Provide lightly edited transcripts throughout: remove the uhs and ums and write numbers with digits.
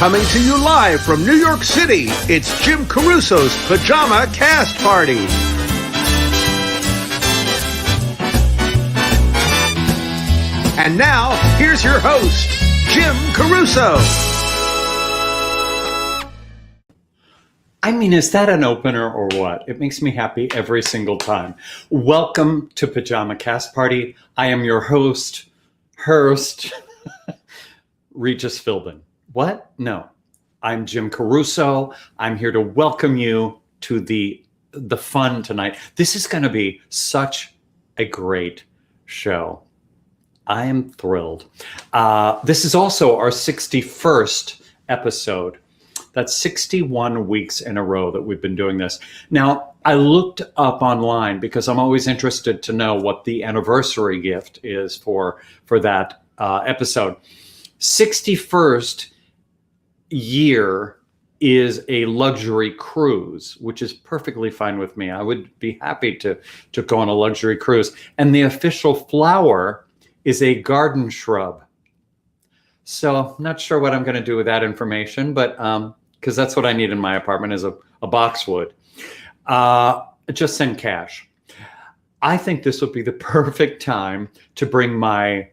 Coming to you live from New York City, it's Jim Caruso's Pajama Cast Party. And now, here's your host, Jim Caruso. I mean, is that an opener or what? It makes me happy every single time. Welcome to Pajama Cast Party. I am your host, Regis Philbin. What? No, I'm Jim Caruso. I'm here to welcome you to the fun tonight. This is going to be such a great show. I am thrilled. This is also our 61st episode. That's 61 weeks in a row that we've been doing this. Now, I looked up online because I'm always interested to know what the anniversary gift is for that episode. 61st year is a luxury cruise, which is perfectly fine with me. I would be happy to go on a luxury cruise. And the official flower is a garden shrub. So I'm not sure what I'm going to do with that information, but because that's what I need in my apartment is a boxwood. Just send cash. I think this would be the perfect time to bring my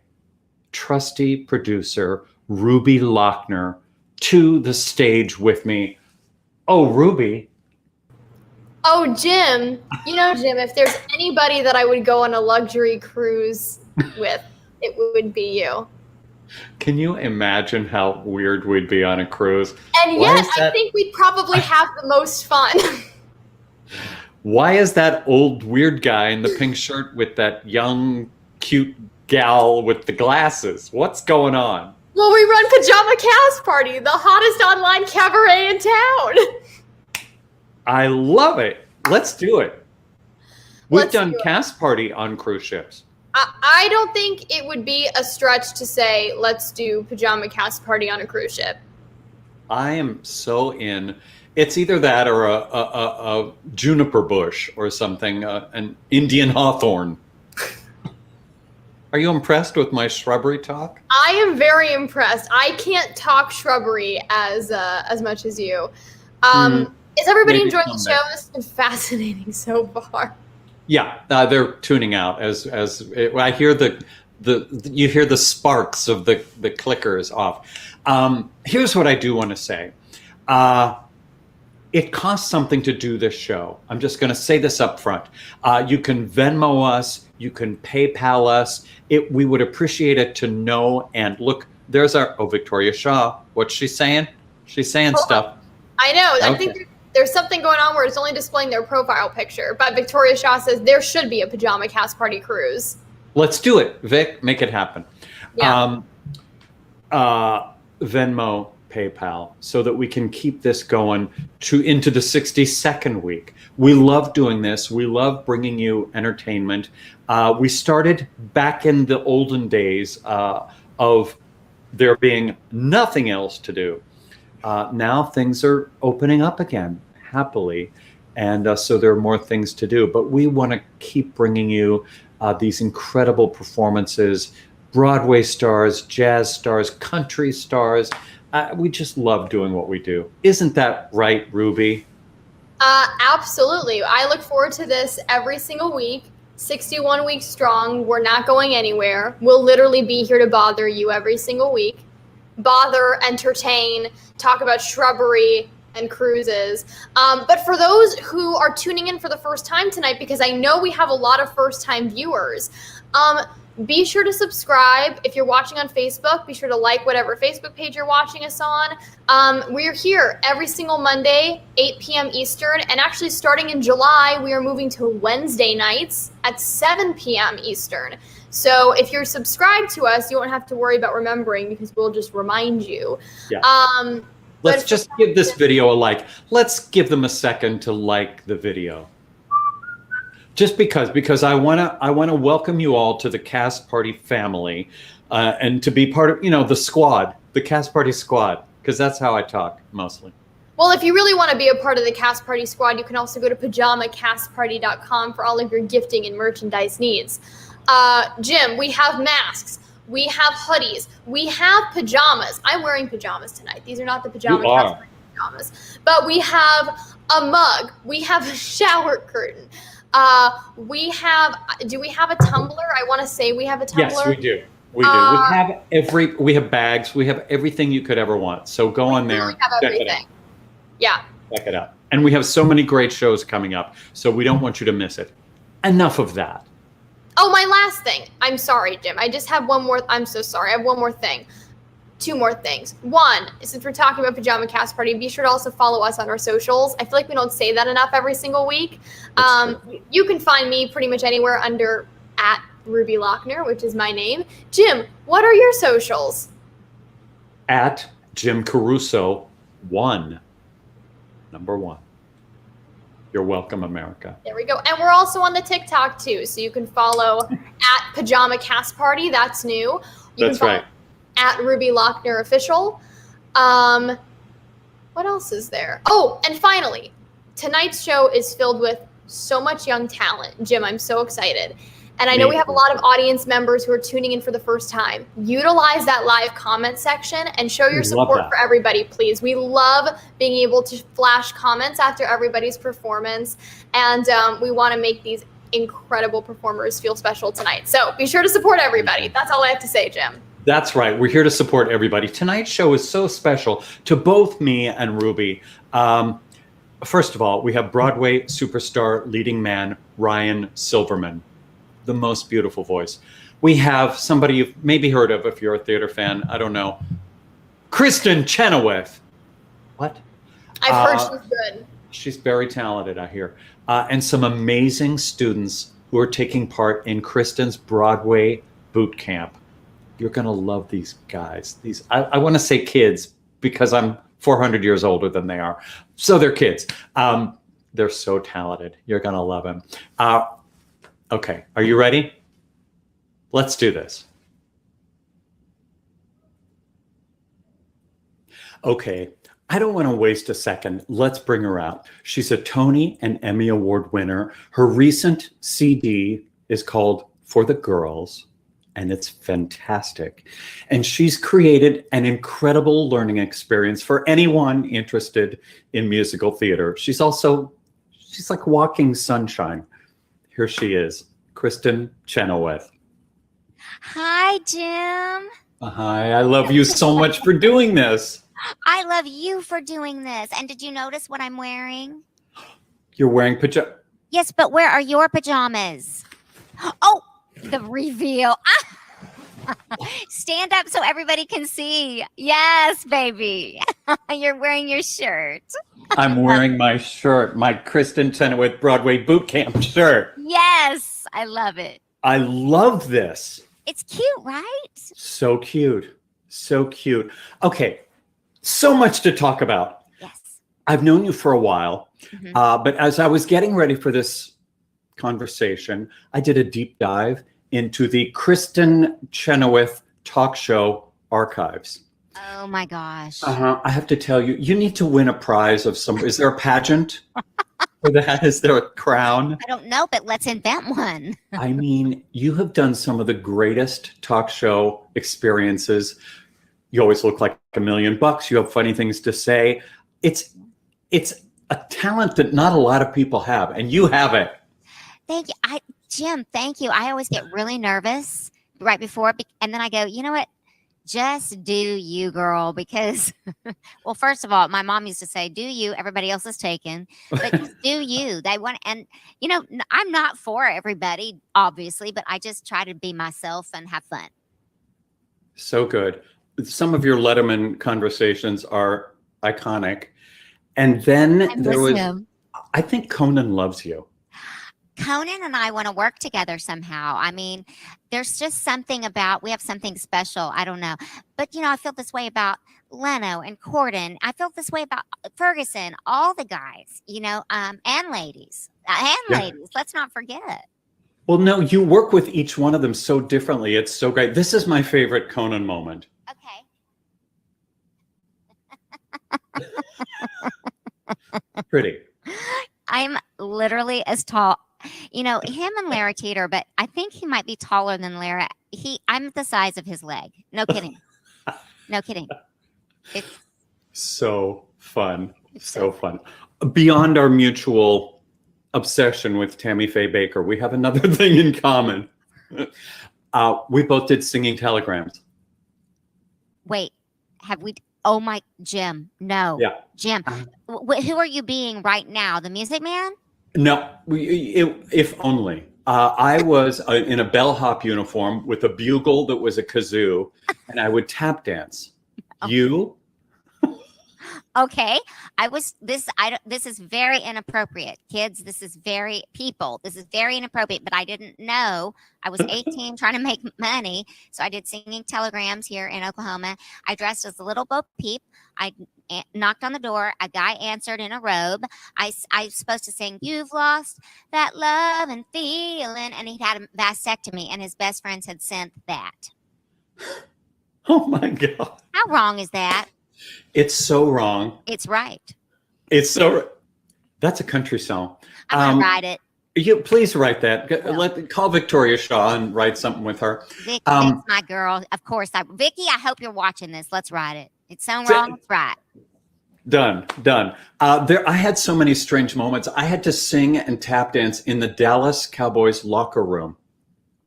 trusty producer, Ruby Lochner, to the stage with me. Oh, Ruby. Oh, Jim. You know, Jim, if there's anybody that I would go on a luxury cruise with, it would be you. Can you imagine how weird we'd be on a cruise? And yet, I think we'd probably have the most fun. Why is that old weird guy in the pink shirt with that young, cute gal with the glasses? What's going on? Well, we run Pajama Cast Party, the hottest online cabaret in town. I love it. Let's do it. We've done Cast Party on cruise ships. I don't think it would be a stretch to say, let's do Pajama Cast Party on a cruise ship. I am so in. It's either that or a juniper bush or something, an Indian hawthorn. Are you impressed with my shrubbery talk? I am very impressed. I can't talk shrubbery as much as you. Is everybody enjoying the show? This has been fascinating so far. Yeah, they're tuning out as I hear you hear the sparks of the clickers off. Here's what I do want to say. It costs something to do this show. I'm just going to say this up front. You can Venmo us. You can PayPal us. We would appreciate it to know. And look, there's Victoria Shaw. What's she saying? She's saying stuff. I know. Okay. I think there's something going on where it's only displaying their profile picture. But Victoria Shaw says there should be a Pajama Cast Party cruise. Let's do it, Vic. Make it happen. Yeah. Venmo, PayPal, so that we can keep this going into the 62nd week. We love doing this. We love bringing you entertainment. We started back in the olden days of there being nothing else to do. Now things are opening up again, happily. And so there are more things to do. But we want to keep bringing you these incredible performances, Broadway stars, jazz stars, country stars. We just love doing what we do. Isn't that right, Ruby? Absolutely. I look forward to this every single week. 61 weeks strong. We're not going anywhere. We'll literally be here to bother you every single week. Bother, entertain, talk about shrubbery and cruises. But for those who are tuning in for the first time tonight, because I know we have a lot of first-time viewers, be sure to subscribe. If you're watching on Facebook, be sure to like whatever Facebook page you're watching us on. We're here every single Monday, 8 p.m. Eastern. And actually starting in July, we are moving to Wednesday nights at 7 p.m. Eastern. So if you're subscribed to us, you won't have to worry about remembering because we'll just remind you. Yeah. Let's just give this video a like. Let's give them a second to like the video. Just because I want to welcome you all to the Cast Party family, and to be part of the squad, the Cast Party squad, because that's how I talk mostly. Well, if you really want to be a part of the Cast Party squad, you can also go to pajamacastparty.com for all of your gifting and merchandise needs. Jim, we have masks. We have hoodies. We have pajamas. I'm wearing pajamas tonight. These are not the pajama You are. cast pajamas. But we have a mug. We have a shower curtain. We have, do we have a tumbler? I want to say we have a tumbler. Yes, we do. We do. We have bags. We have everything you could ever want. So go on there. We have everything. Yeah. Check it out. And we have so many great shows coming up. So we don't want you to miss it. Enough of that. Oh, my last thing. I'm sorry, Jim. I just have one more. I'm so sorry. I have one more thing. Two more things. One, since we're talking about Pajama Cast Party, be sure to also follow us on our socials. I feel like we don't say that enough every single week. You can find me pretty much anywhere under @Ruby Lochner, which is my name. Jim, what are your socials? @Jim Caruso 1. Number 1. You're welcome, America. There we go. And we're also on the TikTok too. So you can follow @Pajama Cast Party. That's new. That's right. @Ruby Lochner Official. What else is there? Oh, and finally, tonight's show is filled with so much young talent. Jim, I'm so excited. And I know we have a lot of audience members who are tuning in for the first time. Utilize that live comment section and show your support for everybody, please. We love being able to flash comments after everybody's performance. And we want to make these incredible performers feel special tonight. So be sure to support everybody. That's all I have to say, Jim. That's right. We're here to support everybody. Tonight's show is so special to both me and Ruby. First of all, we have Broadway superstar leading man Ryan Silverman, the most beautiful voice. We have somebody you've maybe heard of if you're a theater fan. I don't know. Kristin Chenoweth. What? I've heard she's good. She's very talented, I hear. And some amazing students who are taking part in Kristin's Broadway Bootcamp. You're going to love these guys. I want to say kids because I'm 400 years older than they are. So they're kids. They're so talented. You're going to love them. Okay, are you ready? Let's do this. Okay, I don't want to waste a second. Let's bring her out. She's a Tony and Emmy Award winner. Her recent CD is called For the Girls, and it's fantastic. And she's created an incredible learning experience for anyone interested in musical theater. She's like walking sunshine. Here she is, Kristin Chenoweth. Hi, Jim. Hi, I love you so much for doing this. I love you for doing this. And did you notice what I'm wearing? You're wearing pajamas. Yes, but where are your pajamas? Oh, the reveal. Stand up so everybody can see. Yes, baby. You're wearing your shirt. I'm wearing my shirt, my Kristin Chenoweth Broadway Bootcamp shirt. Yes, I love it. I love this. It's cute, right? So cute. So cute. Okay, so much to talk about. Yes. I've known you for a while, but as I was getting ready for this conversation, I did a deep dive into the Kristin Chenoweth talk show archives. Oh my gosh. I have to tell you, you need to win a prize of some. Is there a pageant for that? Is there a crown? I don't know, but let's invent one. I mean, you have done some of the greatest talk show experiences. You always look like $1 million. You have funny things to say. It's a talent that not a lot of people have, and you have it. Thank you. Jim, thank you. I always get really nervous right before, and then I go, you know what? Just do you, girl, because, well, first of all, my mom used to say, do you, everybody else is taken, but just do you. They want, and, you know, I'm not for everybody, obviously, but I just try to be myself and have fun. So good. Some of your Letterman conversations are iconic. And then there was, I think Conan loves you. Conan and I want to work together somehow. I mean, there's just something about, we have something special. I don't know. But, you know, I feel this way about Leno and Corden. I feel this way about Ferguson, all the guys, you know, and ladies. Ladies, let's not forget. Well, no, you work with each one of them so differently. It's so great. This is my favorite Conan moment. Okay. Pretty. I'm literally as tall. You know, him and Lara Teeter, but I think he might be taller than Lara I'm the size of his leg. No kidding. No kidding. It's So fun. So fun. Beyond our mutual obsession with Tammy Faye Baker, we have another thing in common. We both did singing telegrams. Wait, have we? Oh my, Jim. No. Yeah. Jim. Who are you being right now? The Music Man? No, if only. I was in a bellhop uniform with a bugle that was a kazoo, and I would tap dance. You? Okay. This is very inappropriate. Kids, this is very inappropriate, but I didn't know. I was 18 trying to make money. So I did singing telegrams here in Oklahoma. I dressed as a little Bo Peep. I knocked on the door. A guy answered in a robe. I was supposed to sing, "You've lost that love and feeling." And he'd had a vasectomy, and his best friends had sent that. Oh my God. How wrong is that? It's so wrong. It's right. That's a country song. I'm going to write it. You please write that. Call Victoria Shaw and write something with her. Vicky, that's my girl. Of course. Vicky, I hope you're watching this. Let's write it. It's so wrong. It's right. Done. I had so many strange moments. I had to sing and tap dance in the Dallas Cowboys locker room.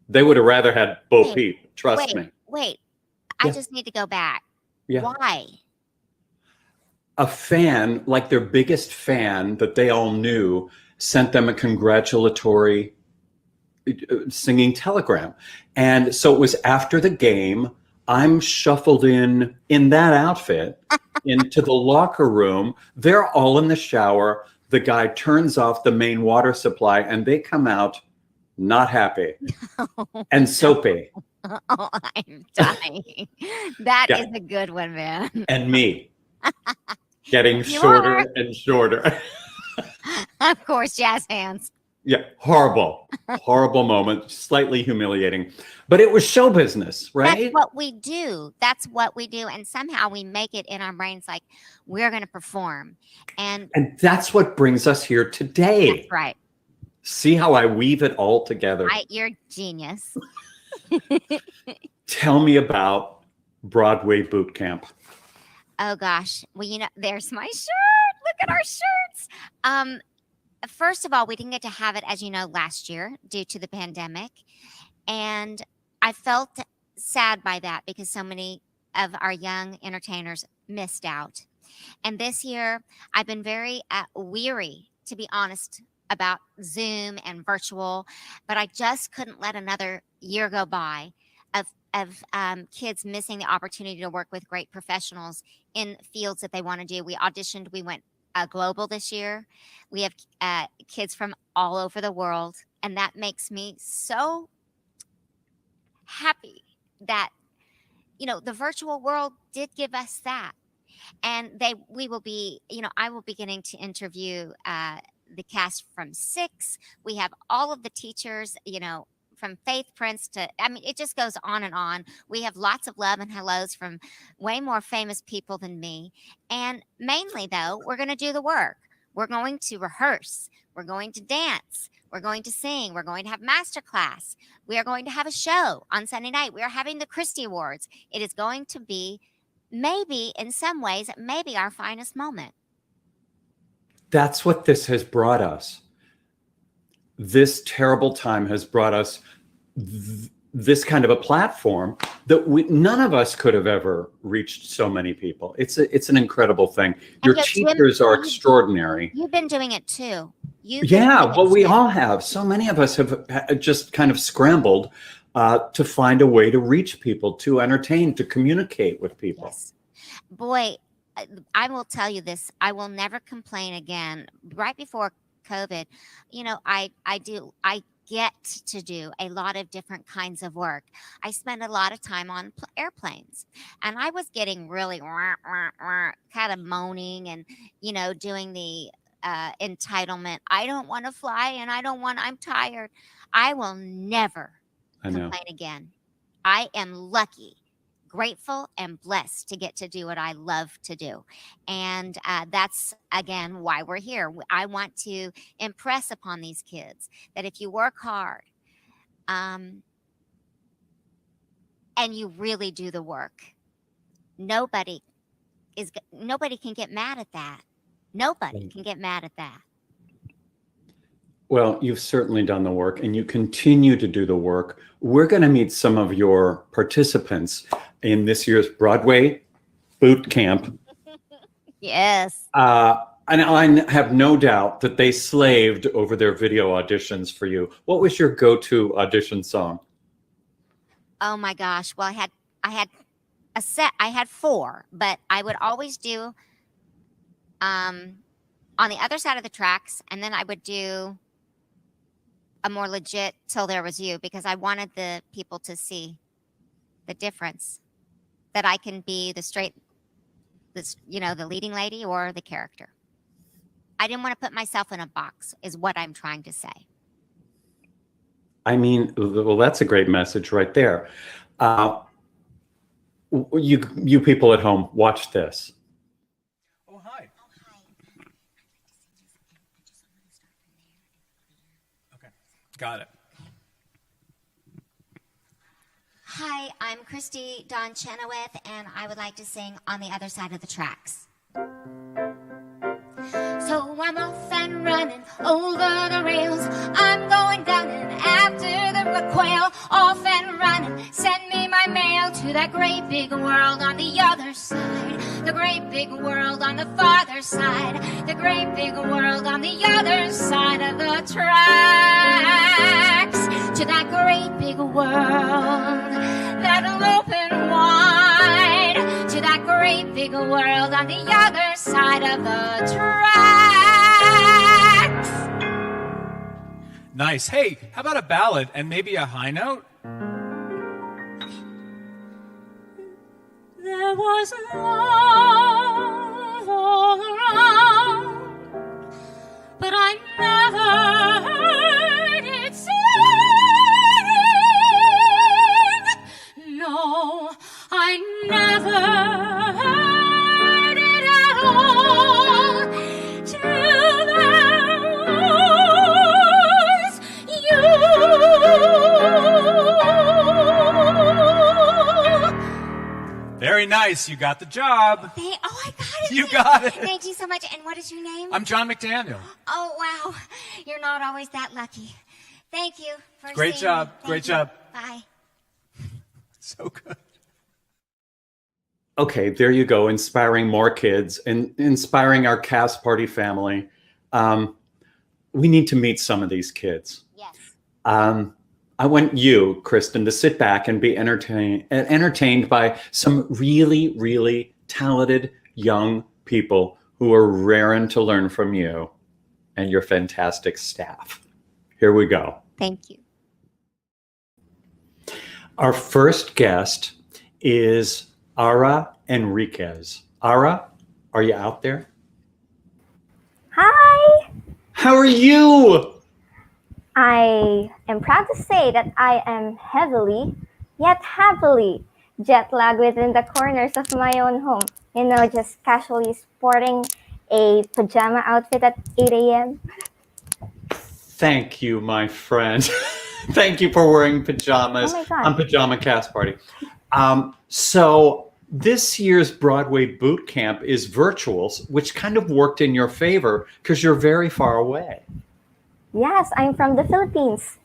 They would have rather had Bo Peep. Trust me. Wait. I just need to go back. Yeah. Why? A fan, like their biggest fan that they all knew, sent them a congratulatory singing telegram. And so it was after the game. I'm shuffled in that outfit into the locker room. They're all in the shower. The guy turns off the main water supply and they come out not happy and soapy. Oh, I'm dying. That is a good one, man. And me getting shorter and shorter. Of course, jazz hands. Yeah, horrible moment, slightly humiliating. But it was show business, right? That's what we do. And somehow we make it in our brains like we're going to perform. And that's what brings us here today. That's right. See how I weave it all together? You're genius. Tell me about Broadway Bootcamp. Oh gosh. Well, there's my shirt. Look at our shirts. First of all, we didn't get to have it, as you know, last year due to the pandemic. And I felt sad by that because so many of our young entertainers missed out. And this year, I've been very weary, to be honest, about Zoom and virtual, but I just couldn't let another year go by of kids missing the opportunity to work with great professionals in fields that they want to do. We auditioned, we went global this year. We have kids from all over the world, and that makes me so happy that the virtual world did give us that. And we will be, I will be getting to interview the cast from 6. We have all of the teachers, from Faith Prince to, it just goes on and on. We have lots of love and hellos from way more famous people than me. And mainly, though, we're going to do the work. We're going to rehearse. We're going to dance. We're going to sing. We're going to have masterclass. We are going to have a show on Sunday night. We are having the Christie Awards. It is going to be maybe, in some ways, maybe our finest moment. That's what this has brought us. This terrible time has brought us this kind of a platform that none of us could have ever reached so many people. It's an incredible thing. Your teachers are extraordinary. You've been doing it too. We all have. So many of us have just kind of scrambled to find a way to reach people, to entertain, to communicate with people. Yes. Boy, I will tell you this. I will never complain again. Right before COVID, I get to do a lot of different kinds of work. I spend a lot of time on airplanes, and I was getting really kind of moaning and, doing the entitlement. I don't want to fly and I'm tired. I will never complain again. I am lucky, grateful, and blessed to get to do what I love to do. And that's, again, why we're here. I want to impress upon these kids that if you work hard, and you really do the work, nobody can get mad at that. Nobody can get mad at that. Well, you've certainly done the work, and you continue to do the work. We're going to meet some of your participants in this year's Broadway Bootcamp. Yes. And I have no doubt that they slaved over their video auditions for you. What was your go-to audition song? Oh my gosh. Well, I had a set. I had 4, but I would always do on the other side of the tracks, and then I would do a more legit Till There Was You, because I wanted the people to see the difference, that I can be the leading lady or the character. I didn't want to put myself in a box, is what I'm trying to say. I mean, well, that's a great message right there. You people at home, watch this. Oh, hi. Okay, got it. Hi, I'm Kristin Chenoweth, and I would like to sing On the Other Side of the Tracks. So I'm off and running over the rails. I'm going down and after the quail. Off and running, send me my mail to that great big world on the other side. The great big world on the farther side. The great big world on the other side of the tracks. To that great big world that'll open wide. To that great big world on the other side of the tracks. Nice. Hey, how about a ballad and maybe a high note? There was love all around, but I never heard it sing. No, I never heard it at all till there was you. Very nice. You got the job. Oh, I got it. You got it. Thank you so much. And what is your name? I'm John McDaniel. Oh, wow. You're not always that lucky. Thank you for Great seeing job. me. Great Thank you. job. Bye. So good. Okay, there you go, inspiring more kids and inspiring our cast party family. We need to meet some of these kids. Yes. I want you, Kristin, to sit back and be entertained by some really, really talented young people who are raring to learn from you and your fantastic staff. Here we go. Thank you. Our first guest is Enriquez. Ara, are you out there? Hi! How are you? I am proud to say that I am heavily, yet happily, jet lagged within the corners of my own home. You know, just casually sporting a pajama outfit at 8 a.m. Thank you, my friend. Thank you for wearing pajamas Oh my God. on Pajama Cast Party. So this year's Broadway Bootcamp is virtual, which kind of worked in your favor because you're very far away. Yes, I'm from the Philippines.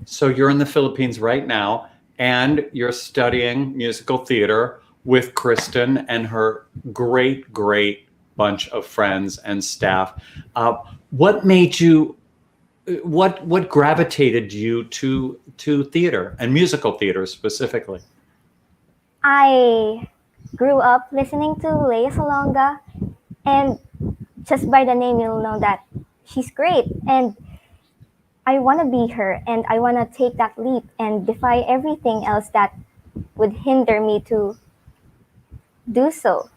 So you're in the Philippines right now, and you're studying musical theater with Kristin and her great, great bunch of friends and staff. What made you? What gravitated you to theater and musical theater specifically? I grew up listening to Lea Salonga, and just by the name, you'll know that she's great. And I want to be her, and I want to take that leap and defy everything else that would hinder me to do so.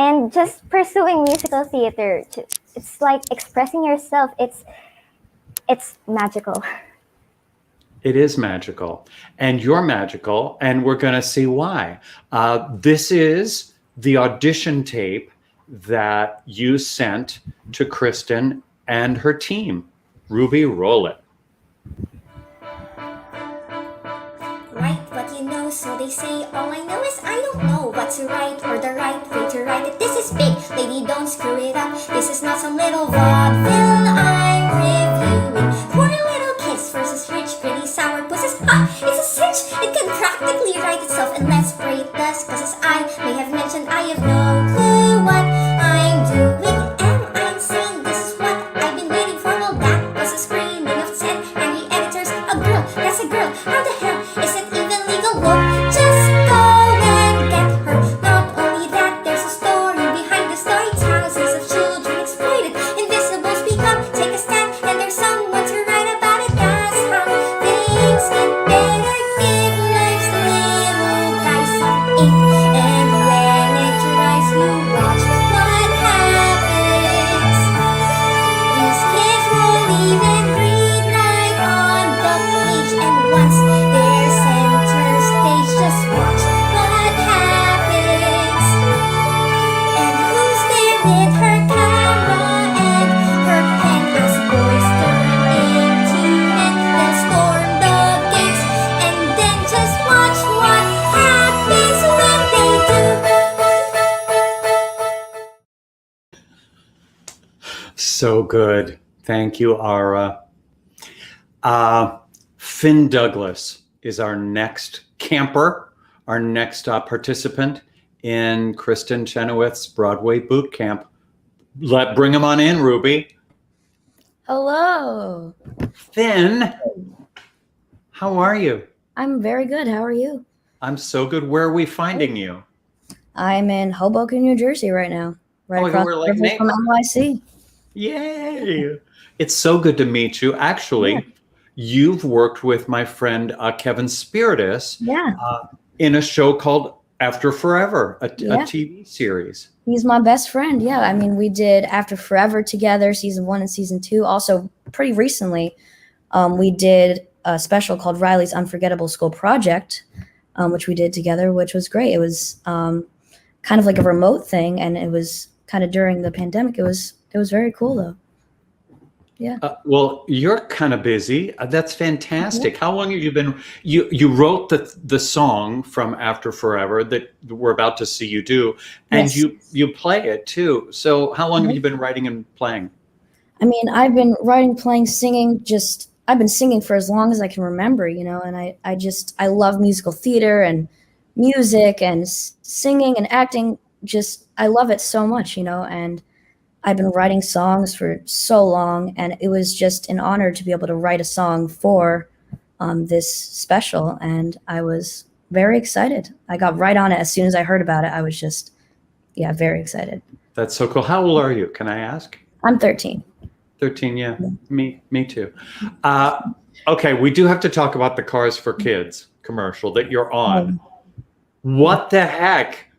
And just pursuing musical theater, it's like expressing yourself. It's magical. It is magical, and you're magical, and we're going to see why. This is the audition tape that you sent to Kristin and her team. Ruby, roll it. they say. All I know is I don't know what's right or the right way to write it. This is big, lady, don't screw it up. This is not some little vaudeville I'm reviewing. Poor little kiss versus rich, pretty sour pussies. Ha! It's a cinch! It can practically write itself, and let's pray it does. Cause as I may have mentioned, I have no clue what I'm doing. Am I insane? This is what I've been waiting for. Well, that was a screaming of 10 angry editors. A girl, that's a girl. How the hell is it even legal? Look, just go and get her. Not only that, there's a story behind the story. Thousands of children exploited. Invisible, speak up, take a stand, and there's someone to write about it. That's how things get better. Give life's little guys some ink, and when it dries, you watch what happens. These kids won't even read right on the page, and once they're center stage, just watch what happens. And who's there with her camera and her pen as boys turn into men, then storm the gates, and then just watch what happens when they do. So good. Thank you, Ara. Finn Douglas is our next camper, our next participant in Kristin Chenoweth's Broadway Bootcamp. Bring him on in, Ruby. Hello. Finn, how are you? I'm very good. How are you? I'm so good. Where are we finding you? I'm in Hoboken, New Jersey right now. Right Oh, across we're the like river from NYC. Yay! It's so good to meet you. Actually, you've worked with my friend Kevin Spiritus Yeah. in a show called After Forever, a Yeah. TV series. He's my best friend. Yeah. I mean, we did After Forever together, season 1 and season 2. Also, pretty recently, we did a special called Riley's Unforgettable School Project, which we did together, which was great. It was kind of like a remote thing, and it was kind of during the pandemic. It was very cool, though. Yeah. Well, you're kind of busy. That's fantastic. How long have you been? You wrote the song from After Forever that we're about to see you do, and Yes. you play it too. So how long have you been writing and playing? I mean, I've been writing, playing, singing, I've been singing for as long as I can remember, and I love musical theater and music and singing and acting. I love it so much, and I've been writing songs for so long, and it was just an honor to be able to write a song for this special, and I was very excited. I got right on it as soon as I heard about it. I was just, very excited. That's so cool. How old are you? Can I ask? I'm 13. 13, yeah. Me too. Okay, we do have to talk about the Cars for Kids commercial that you're on. What the heck?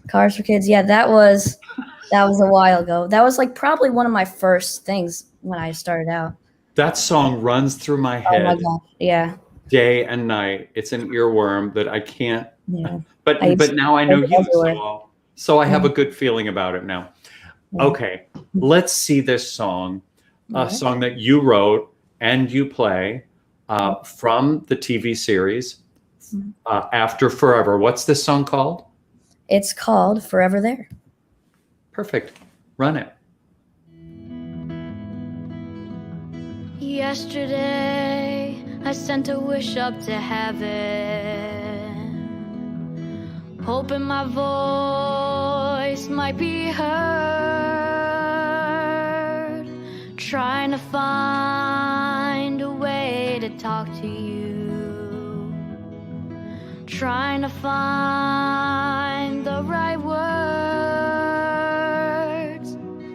Cars for Kids. Yeah, that was a while ago. That was like probably one of my first things when I started out. That song runs through my head Oh my God. Yeah. day and night. It's an earworm that I can't. Yeah. But now I know you, so I have a good feeling about it now. Okay, let's see this song, a song that you wrote and you play from the TV series After Forever. What's this song called? It's called Forever There. Perfect. Run it. Yesterday, I sent a wish up to heaven, hoping my voice might be heard, trying to find a way to talk to you, trying to find the right words.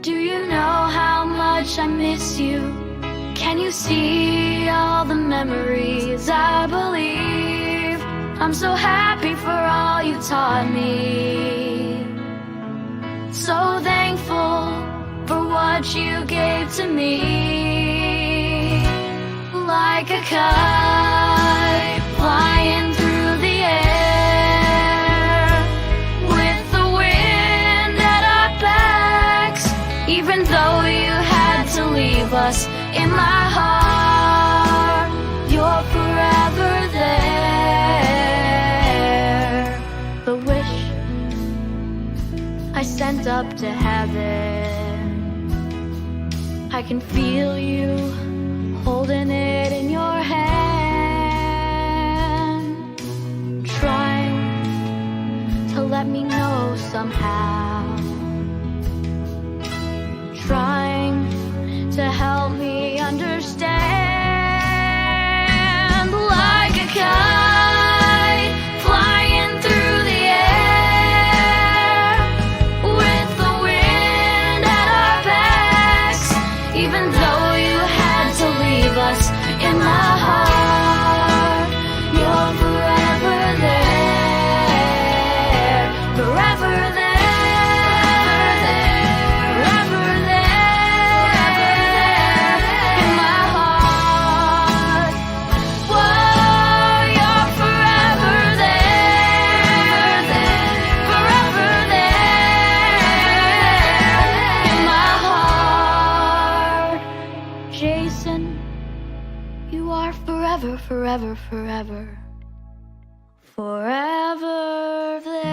Do you know how much I miss you? Can you see all the memories? I believe I'm so happy for all you taught me. So thankful for what you gave to me. Like a kite flying through the air, with the wind at our backs. Even though you had to leave us, in my heart, you're forever there. I sent up to heaven. I can feel you holding it in your hand, trying to let me know somehow, trying to help me understand. Like a kite flying through the air, with the wind at our backs, even though you had to leave us, in my heart you're forever there, forever there, forever there, in my heart. Whoa, you're forever there, forever there, in my heart. Jason, you are forever, forever, forever, forever there.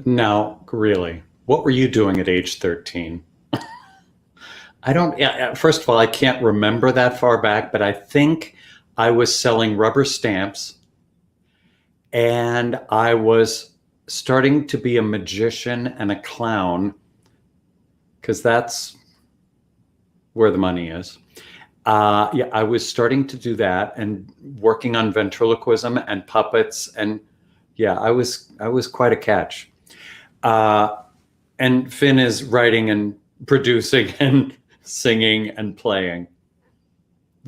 Now, really, what were you doing at age 13? I don't, first of all, I can't remember that far back, but I think I was selling rubber stamps and I was starting to be a magician and a clown, because that's where the money is. I was starting to do that and working on ventriloquism and puppets, and I was quite a catch. And Finn is writing and producing and singing and playing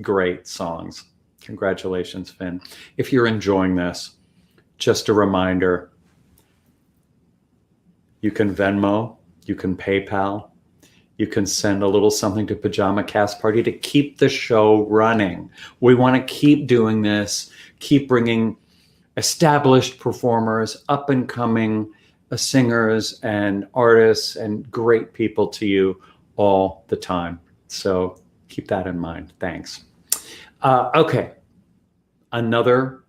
great songs. Congratulations, Finn. If you're enjoying this, just a reminder, you can Venmo, you can PayPal, you can send a little something to Pajama Cast Party to keep the show running. We want to keep doing this, keep bringing established performers, up and coming singers and artists and great people to you all the time. So keep that in mind. Thanks. Okay. Another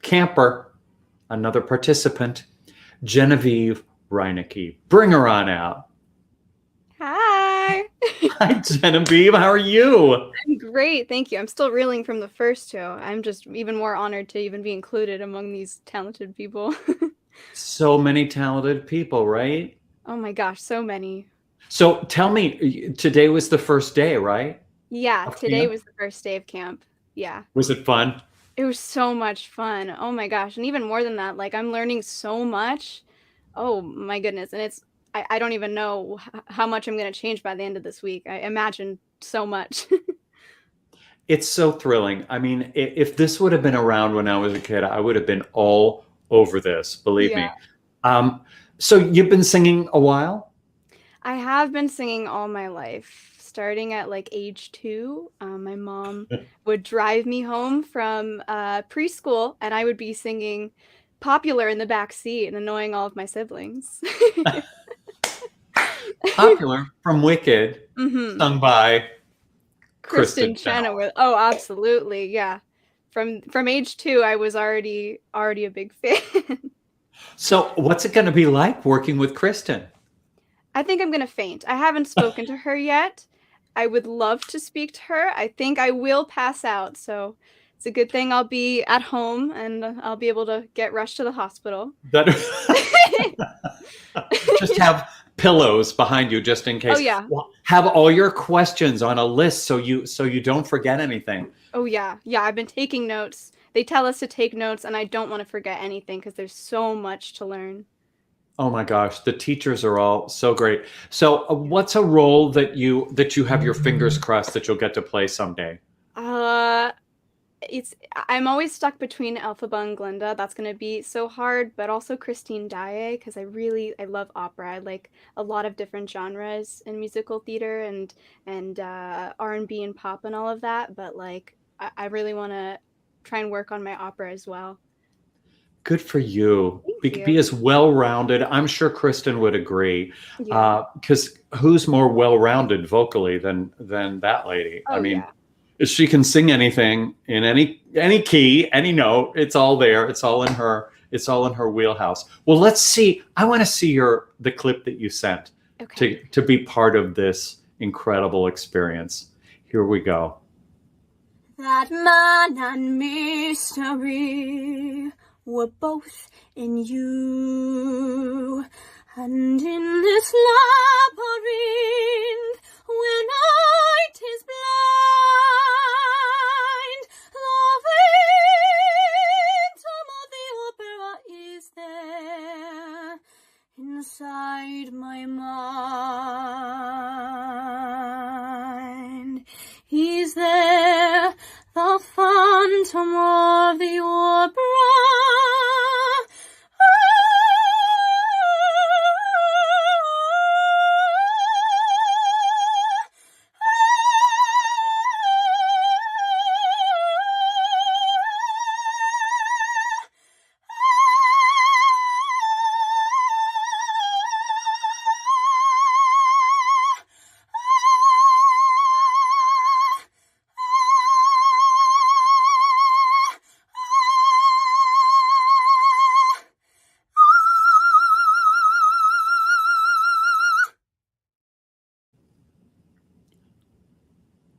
camper, another participant, Genevieve Reineke. Bring her on out. Hi. Hi, Genevieve. How are you? I'm great. Thank you. I'm still reeling from the first two. I'm just even more honored to even be included among these talented people. So many talented people, right? Oh my gosh, so many. So tell me, today was the first day, right? Yeah, Of today camp? was the first day of camp. Yeah. Was it fun? It was so much fun. Oh my gosh. And even more than that, like I'm learning so much. Oh my goodness. And I don't even know how much I'm going to change by the end of this week. I imagine so much. It's so thrilling. I mean, if this would have been around when I was a kid, I would have been all over this, believe me. So you've been singing a while? I have been singing all my life. Starting at like age 2, my mom would drive me home from preschool, and I would be singing Popular in the back seat and annoying all of my siblings. Popular from Wicked, sung by Kristin Chenoweth. Oh, absolutely, yeah. From age 2, I was already a big fan. So what's it going to be like working with Kristin? I think I'm gonna faint. I haven't spoken to her yet. I would love to speak to her. I think I will pass out, so it's a good thing I'll be at home and I'll be able to get rushed to the hospital. Just have pillows behind you just in case. Oh yeah. Have all your questions on a list so you don't forget anything. Oh yeah. Yeah, I've been taking notes. They tell us to take notes, and I don't want to forget anything because there's so much to learn. Oh my gosh, the teachers are all so great. So what's a role that you have your fingers crossed that you'll get to play someday? I'm always stuck between Elphaba and Glinda. That's going to be so hard, but also Christine Daae, because I love opera. I like a lot of different genres in musical theater and R&B and pop and all of that, but like I really want to try and work on my opera as well. Good for you. Thank you. Be as well-rounded. I'm sure Kristin would agree. Yeah. Because who's more well-rounded vocally than that lady? Oh, I mean, yeah. She can sing anything in any key, any note. It's all there. It's all in her wheelhouse. Well, let's see. I want to see the clip that you sent to be part of this incredible experience. Here we go. That man and mystery were both in you, and in this labyrinth where night is blind, the phantom of the opera is there inside my mind. He's there, the phantom of the opera.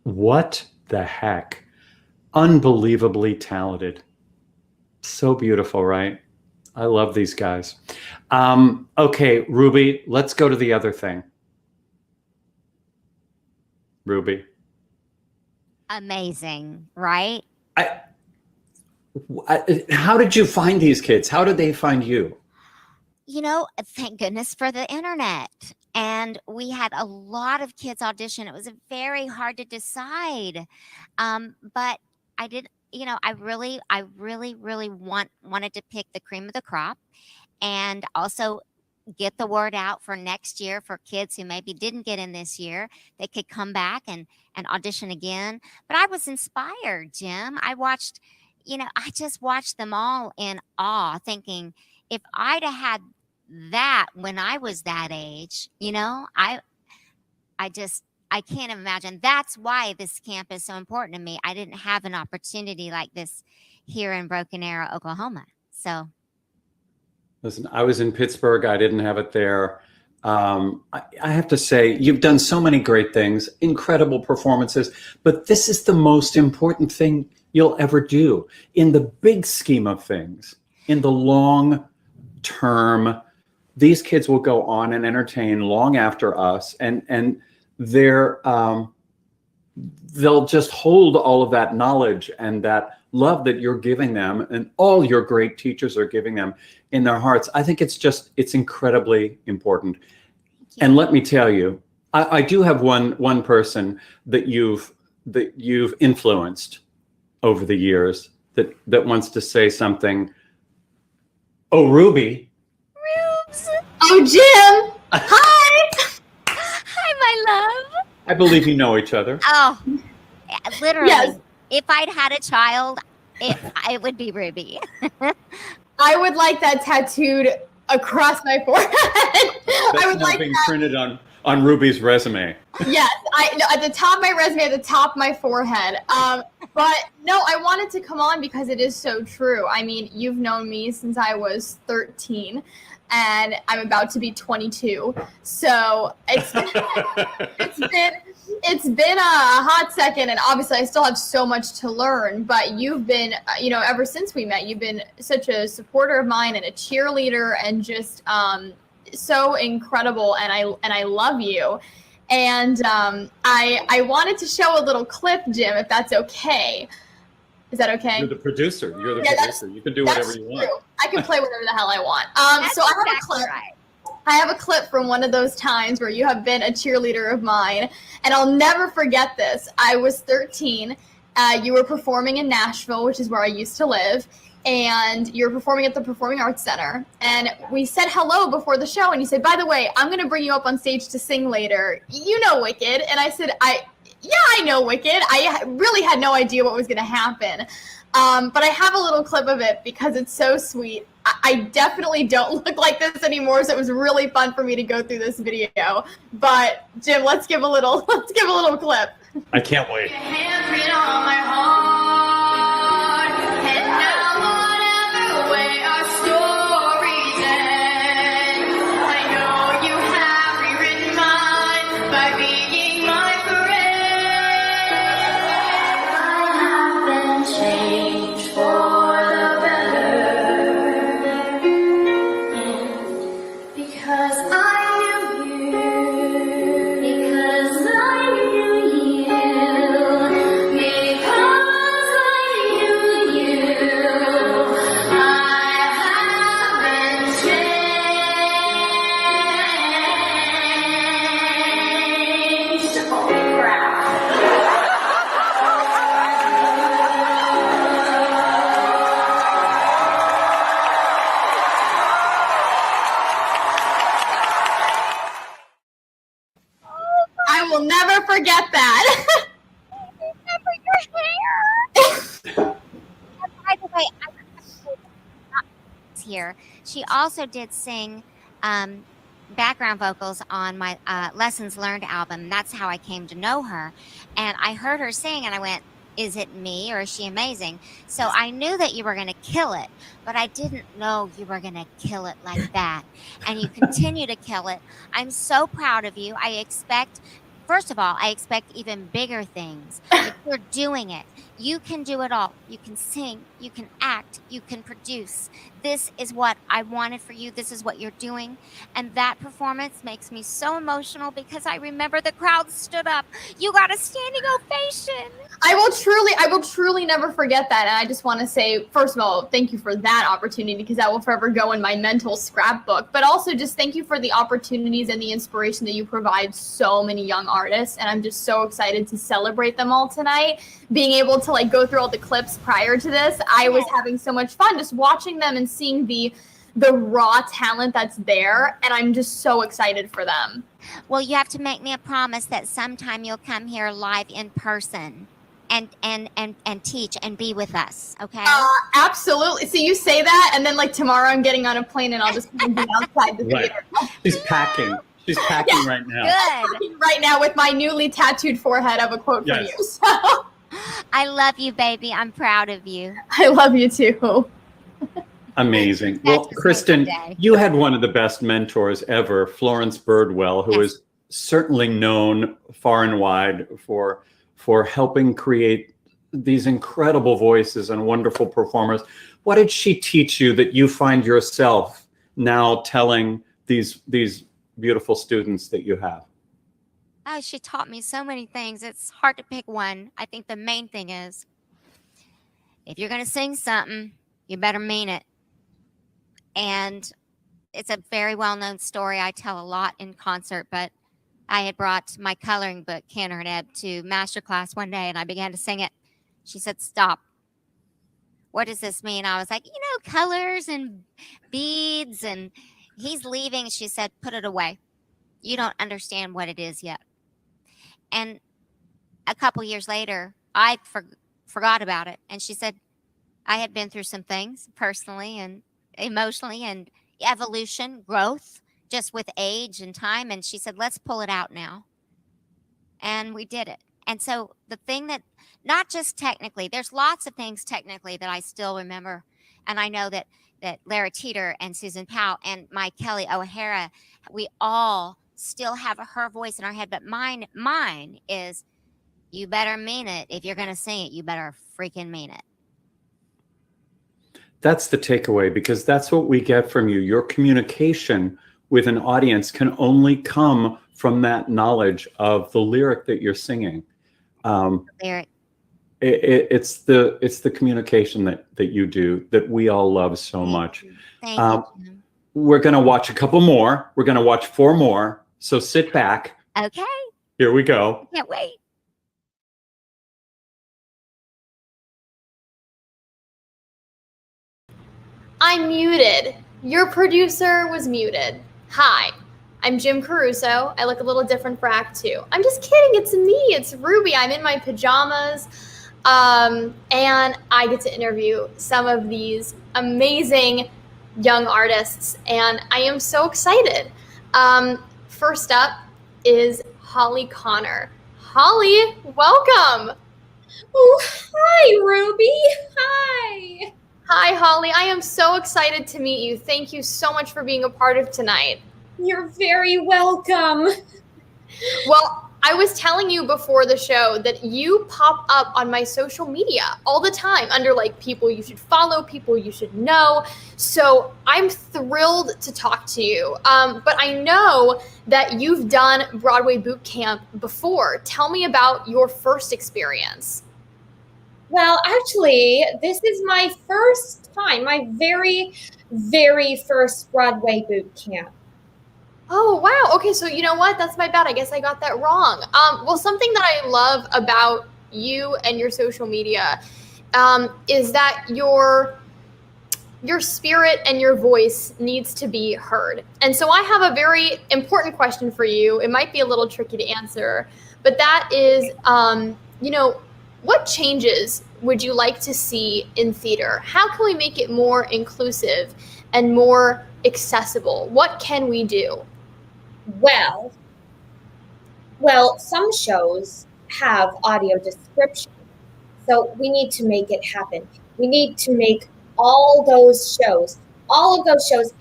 What the heck? Unbelievably talented. So beautiful, right? I love these guys. Okay, Ruby, let's go to the other thing. Ruby. Amazing, right? How did you find these kids? How did they find you? You know, thank goodness for the internet. And we had a lot of kids audition. It was very hard to decide. But I did, I really wanted to pick the cream of the crop and also get the word out for next year for kids who maybe didn't get in this year. They could come back and audition again. But I was inspired, Jim. I just watched them all in awe, thinking if I'd have had that when I was that age, I can't imagine. That's why this camp is so important to me. I didn't have an opportunity like this here in Broken Arrow, Oklahoma. So listen, I was in Pittsburgh. I didn't have it there. I have to say, you've done so many great things, incredible performances, but this is the most important thing you'll ever do in the big scheme of things, in the long term. These kids will go on and entertain long after us, and they'll just hold all of that knowledge and that love that you're giving them and all your great teachers are giving them in their hearts. I think it's incredibly important. And let me tell you, I do have one person that you've influenced over the years that wants to say something. Oh, Ruby. Oh, Jim. Hi. Hi, my love. I believe you know each other. Oh, literally. Yes. If I'd had a child, it would be Ruby. I would like that tattooed across my forehead. That's I would now like being that. printed on Ruby's resume. Yes, at the top of my resume, at the top of my forehead. But no, I wanted to come on because it is so true. I mean, you've known me since I was 13. And I'm about to be 22, so it's been a hot second, and obviously I still have so much to learn. But you've been, ever since we met, you've been such a supporter of mine and a cheerleader, and just so incredible. And I love you. And I wanted to show a little clip, Jim, if that's okay. Is that okay? You're the producer. Producer. You can do whatever you want. True. I can play whatever the hell I want. So I have a clip. Right. I have a clip from one of those times where you have been a cheerleader of mine, and I'll never forget this. I was 13. You were performing in Nashville, which is where I used to live, and you were performing at the Performing Arts Center. And we said hello before the show, and you said, "By the way, I'm going to bring you up on stage to sing later. You know Wicked." And I said, Yeah, I know Wicked. I really had no idea what was going to happen. But I have a little clip of it because it's so sweet. I definitely don't look like this anymore, so it was really fun for me to go through this video. But Jim, let's give a little clip. I can't wait. I will never forget that. By the way, here, she also did sing background vocals on my Lessons Learned album. That's how I came to know her. And I heard her sing and I went, is it me or is she amazing? So I knew that you were going to kill it, but I didn't know you were going to kill it like that. And you continue to kill it. I'm so proud of you. First of all, I expect even bigger things. If you're doing it, you can do it all. You can sing, you can act, you can produce. This is what I wanted for you. This is what you're doing. And that performance makes me so emotional because I remember the crowd stood up. You got a standing ovation. I will truly never forget that. And I just want to say, first of all, thank you for that opportunity because that will forever go in my mental scrapbook. But also just thank you for the opportunities and the inspiration that you provide so many young artists. And I'm just so excited to celebrate them all tonight. Being able to like go through all the clips prior to this, I was having so much fun just watching them and seeing the raw talent that's there. And I'm just so excited for them. Well, you have to make me a promise that sometime you'll come here live in person and teach and be with us, okay? Absolutely. So you say that, and then like tomorrow I'm getting on a plane and I'll just be outside the theater. She's packing. She's packing right now. Good. I'm packing right now with my newly tattooed forehead of a quote from you. So. I love you, baby. I'm proud of you. I love you too. Amazing. Well, Kristin, you had one of the best mentors ever, Florence Birdwell, who is certainly known far and wide for helping create these incredible voices and wonderful performers. What did she teach you that you find yourself now telling these beautiful students that you have? Oh, she taught me so many things. It's hard to pick one. I think the main thing is, if you're going to sing something, you better mean it. And it's a very well-known story I tell a lot in concert, but I had brought my coloring book, Cantor and Ebb, to master class one day, and I began to sing it. She said, stop. What does this mean? I was like, colors and beads, and he's leaving. She said, put it away. You don't understand what it is yet. And a couple years later, I forgot about it. And she said, I had been through some things personally and emotionally and evolution, growth, just with age and time. And she said, let's pull it out now. And we did it. And so the thing that, not just technically, there's lots of things technically that I still remember. And I know that Lara Teeter and Susan Powell and my Kelly O'Hara, we all still have her voice in our head. But mine is, you better mean it. If you're going to sing it, you better freaking mean it. That's the takeaway, because that's what we get from you. Your communication with an audience can only come from that knowledge of the lyric that you're singing. Lyric. It's the communication that you do that we all love so much. Thank you. We're going to watch a couple more. We're going to watch 4 more. So sit back. Okay. Here we go. Can't wait. I'm muted. Your producer was muted. Hi, I'm Jim Caruso. I look a little different for Act 2. I'm just kidding. It's me. It's Ruby. I'm in my pajamas. And I get to interview some of these amazing young artists, and I am so excited. First up is Holly Connor. Holly, welcome. Oh, hi, Ruby. Hi. Hi, Holly. I am so excited to meet you. Thank you so much for being a part of tonight. You're very welcome. Well, I was telling you before the show that you pop up on my social media all the time under like people you should follow, people you should know. So I'm thrilled to talk to you. But I know that you've done Broadway Bootcamp before. Tell me about your first experience. Well, actually, this is my first time, my very, very first Broadway Bootcamp. Oh, wow. Okay, so you know what? That's my bad. I guess I got that wrong. Well, something that I love about you and your social media is that your spirit and your voice needs to be heard. And so I have a very important question for you. It might be a little tricky to answer, but that is, what changes would you like to see in theater? How can we make it more inclusive and more accessible? What can we do? Well, some shows have audio description, so we need to make it happen. We need to make all of those shows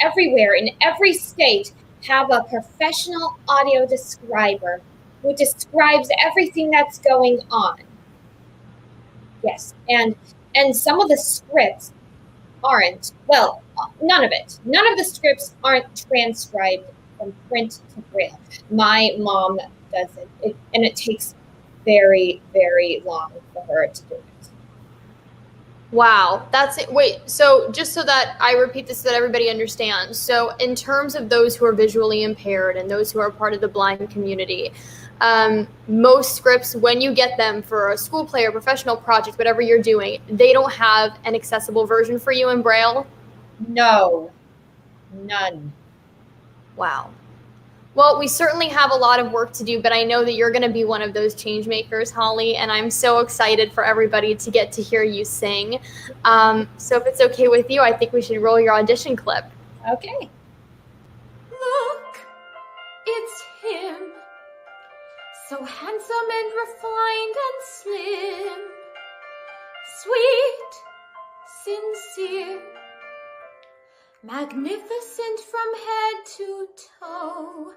everywhere in every state have a professional audio describer who describes everything that's going on. Yes, and some of the scripts aren't, well, none of it. None of the scripts aren't transcribed from print to braille. My mom does it, and it takes very, very long for her to do it. Wow, that's it. Wait, so just so that I repeat this so that everybody understands. So in terms of those who are visually impaired and those who are part of the blind community, most scripts, when you get them for a school play or professional project, whatever you're doing, they don't have an accessible version for you in braille? No, none. Wow. Well, we certainly have a lot of work to do, but I know that you're going to be one of those change makers, Holly, and I'm so excited for everybody to get to hear you sing. So if it's okay with you, I think we should roll your audition clip. Okay. Look, it's him. So handsome and refined and slim. Sweet, sincere. Magnificent from head to toe,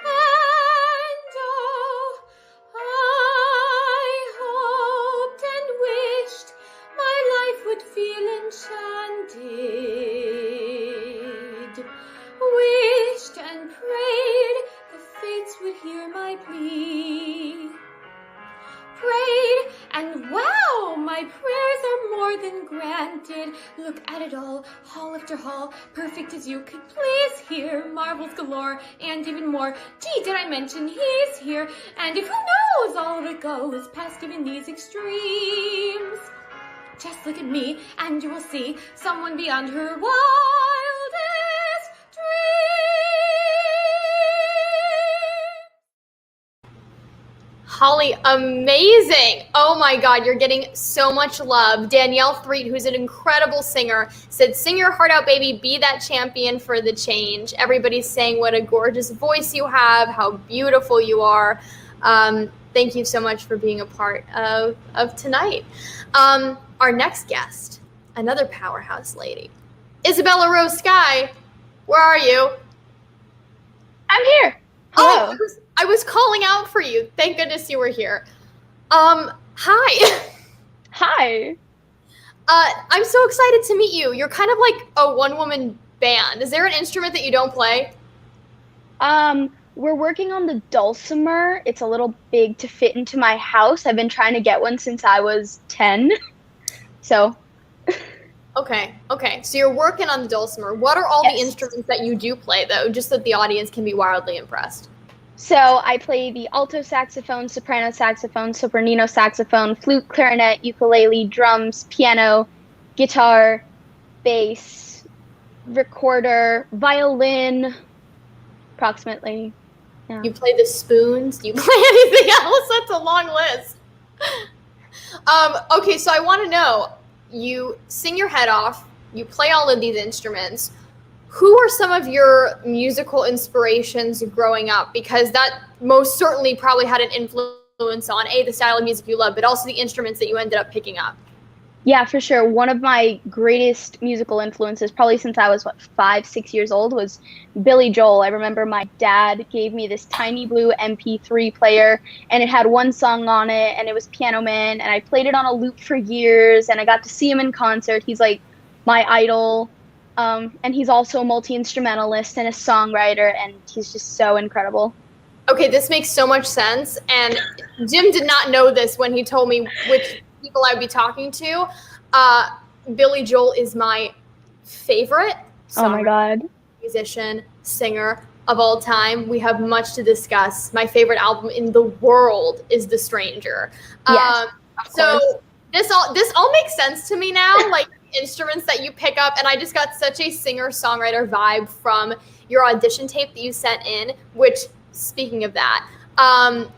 and oh, I hoped and wished my life would feel enchanted, wished and prayed the fates would hear my plea. Prayed, and wow, my prayers are more than granted. Look at it all, hall after hall, perfect as you could please hear. Marvels galore, and even more. Gee, did I mention he's here? And if who knows, all of it goes past even these extremes. Just look at me, and you will see someone beyond her wildest dreams. Holly, amazing. Oh my God, you're getting so much love. Danielle Threet, who's an incredible singer, said, sing your heart out, baby, be that champion for the change. Everybody's saying what a gorgeous voice you have, how beautiful you are. Thank you so much for being a part of tonight. Our next guest, another powerhouse lady, Isabella Rose Sky. Where are you? I'm here. Hello. Oh, I was calling out for you. Thank goodness you were here. Hi. Hi. I'm so excited to meet you. You're kind of like a one-woman band. Is there an instrument that you don't play? We're working on the dulcimer. It's a little big to fit into my house. I've been trying to get one since I was 10. So. Okay. So you're working on the dulcimer. What are all the instruments that you do play, though, just so that the audience can be wildly impressed? So I play the alto saxophone, soprano saxophone, sopranino saxophone, flute, clarinet, ukulele, drums, piano, guitar, bass, recorder, violin, approximately. Yeah. You play the spoons? Do you play anything else? That's a long list. Okay, so I want to know, you sing your head off, you play all of these instruments. who are some of your musical inspirations growing up? Because that most certainly probably had an influence on the style of music you love, but also the instruments that you ended up picking up. Yeah, for sure. One of my greatest musical influences, probably since I was, 5, 6 years old, was Billy Joel. I remember my dad gave me this tiny blue MP3 player, and it had one song on it, and it was Piano Man, and I played it on a loop for years, and I got to see him in concert. He's like my idol, and he's also a multi-instrumentalist and a songwriter, and he's just so incredible. Okay, this makes so much sense, and Jim did not know this when he told me which people I'd be talking to. Billy Joel is my favorite Oh my God. musician, singer of all time. We have much to discuss. My favorite album in the world is The Stranger. Yes, of so course. this all makes sense to me now, like instruments that you pick up, and I just got such a singer-songwriter vibe from your audition tape that you sent in, which, speaking of that,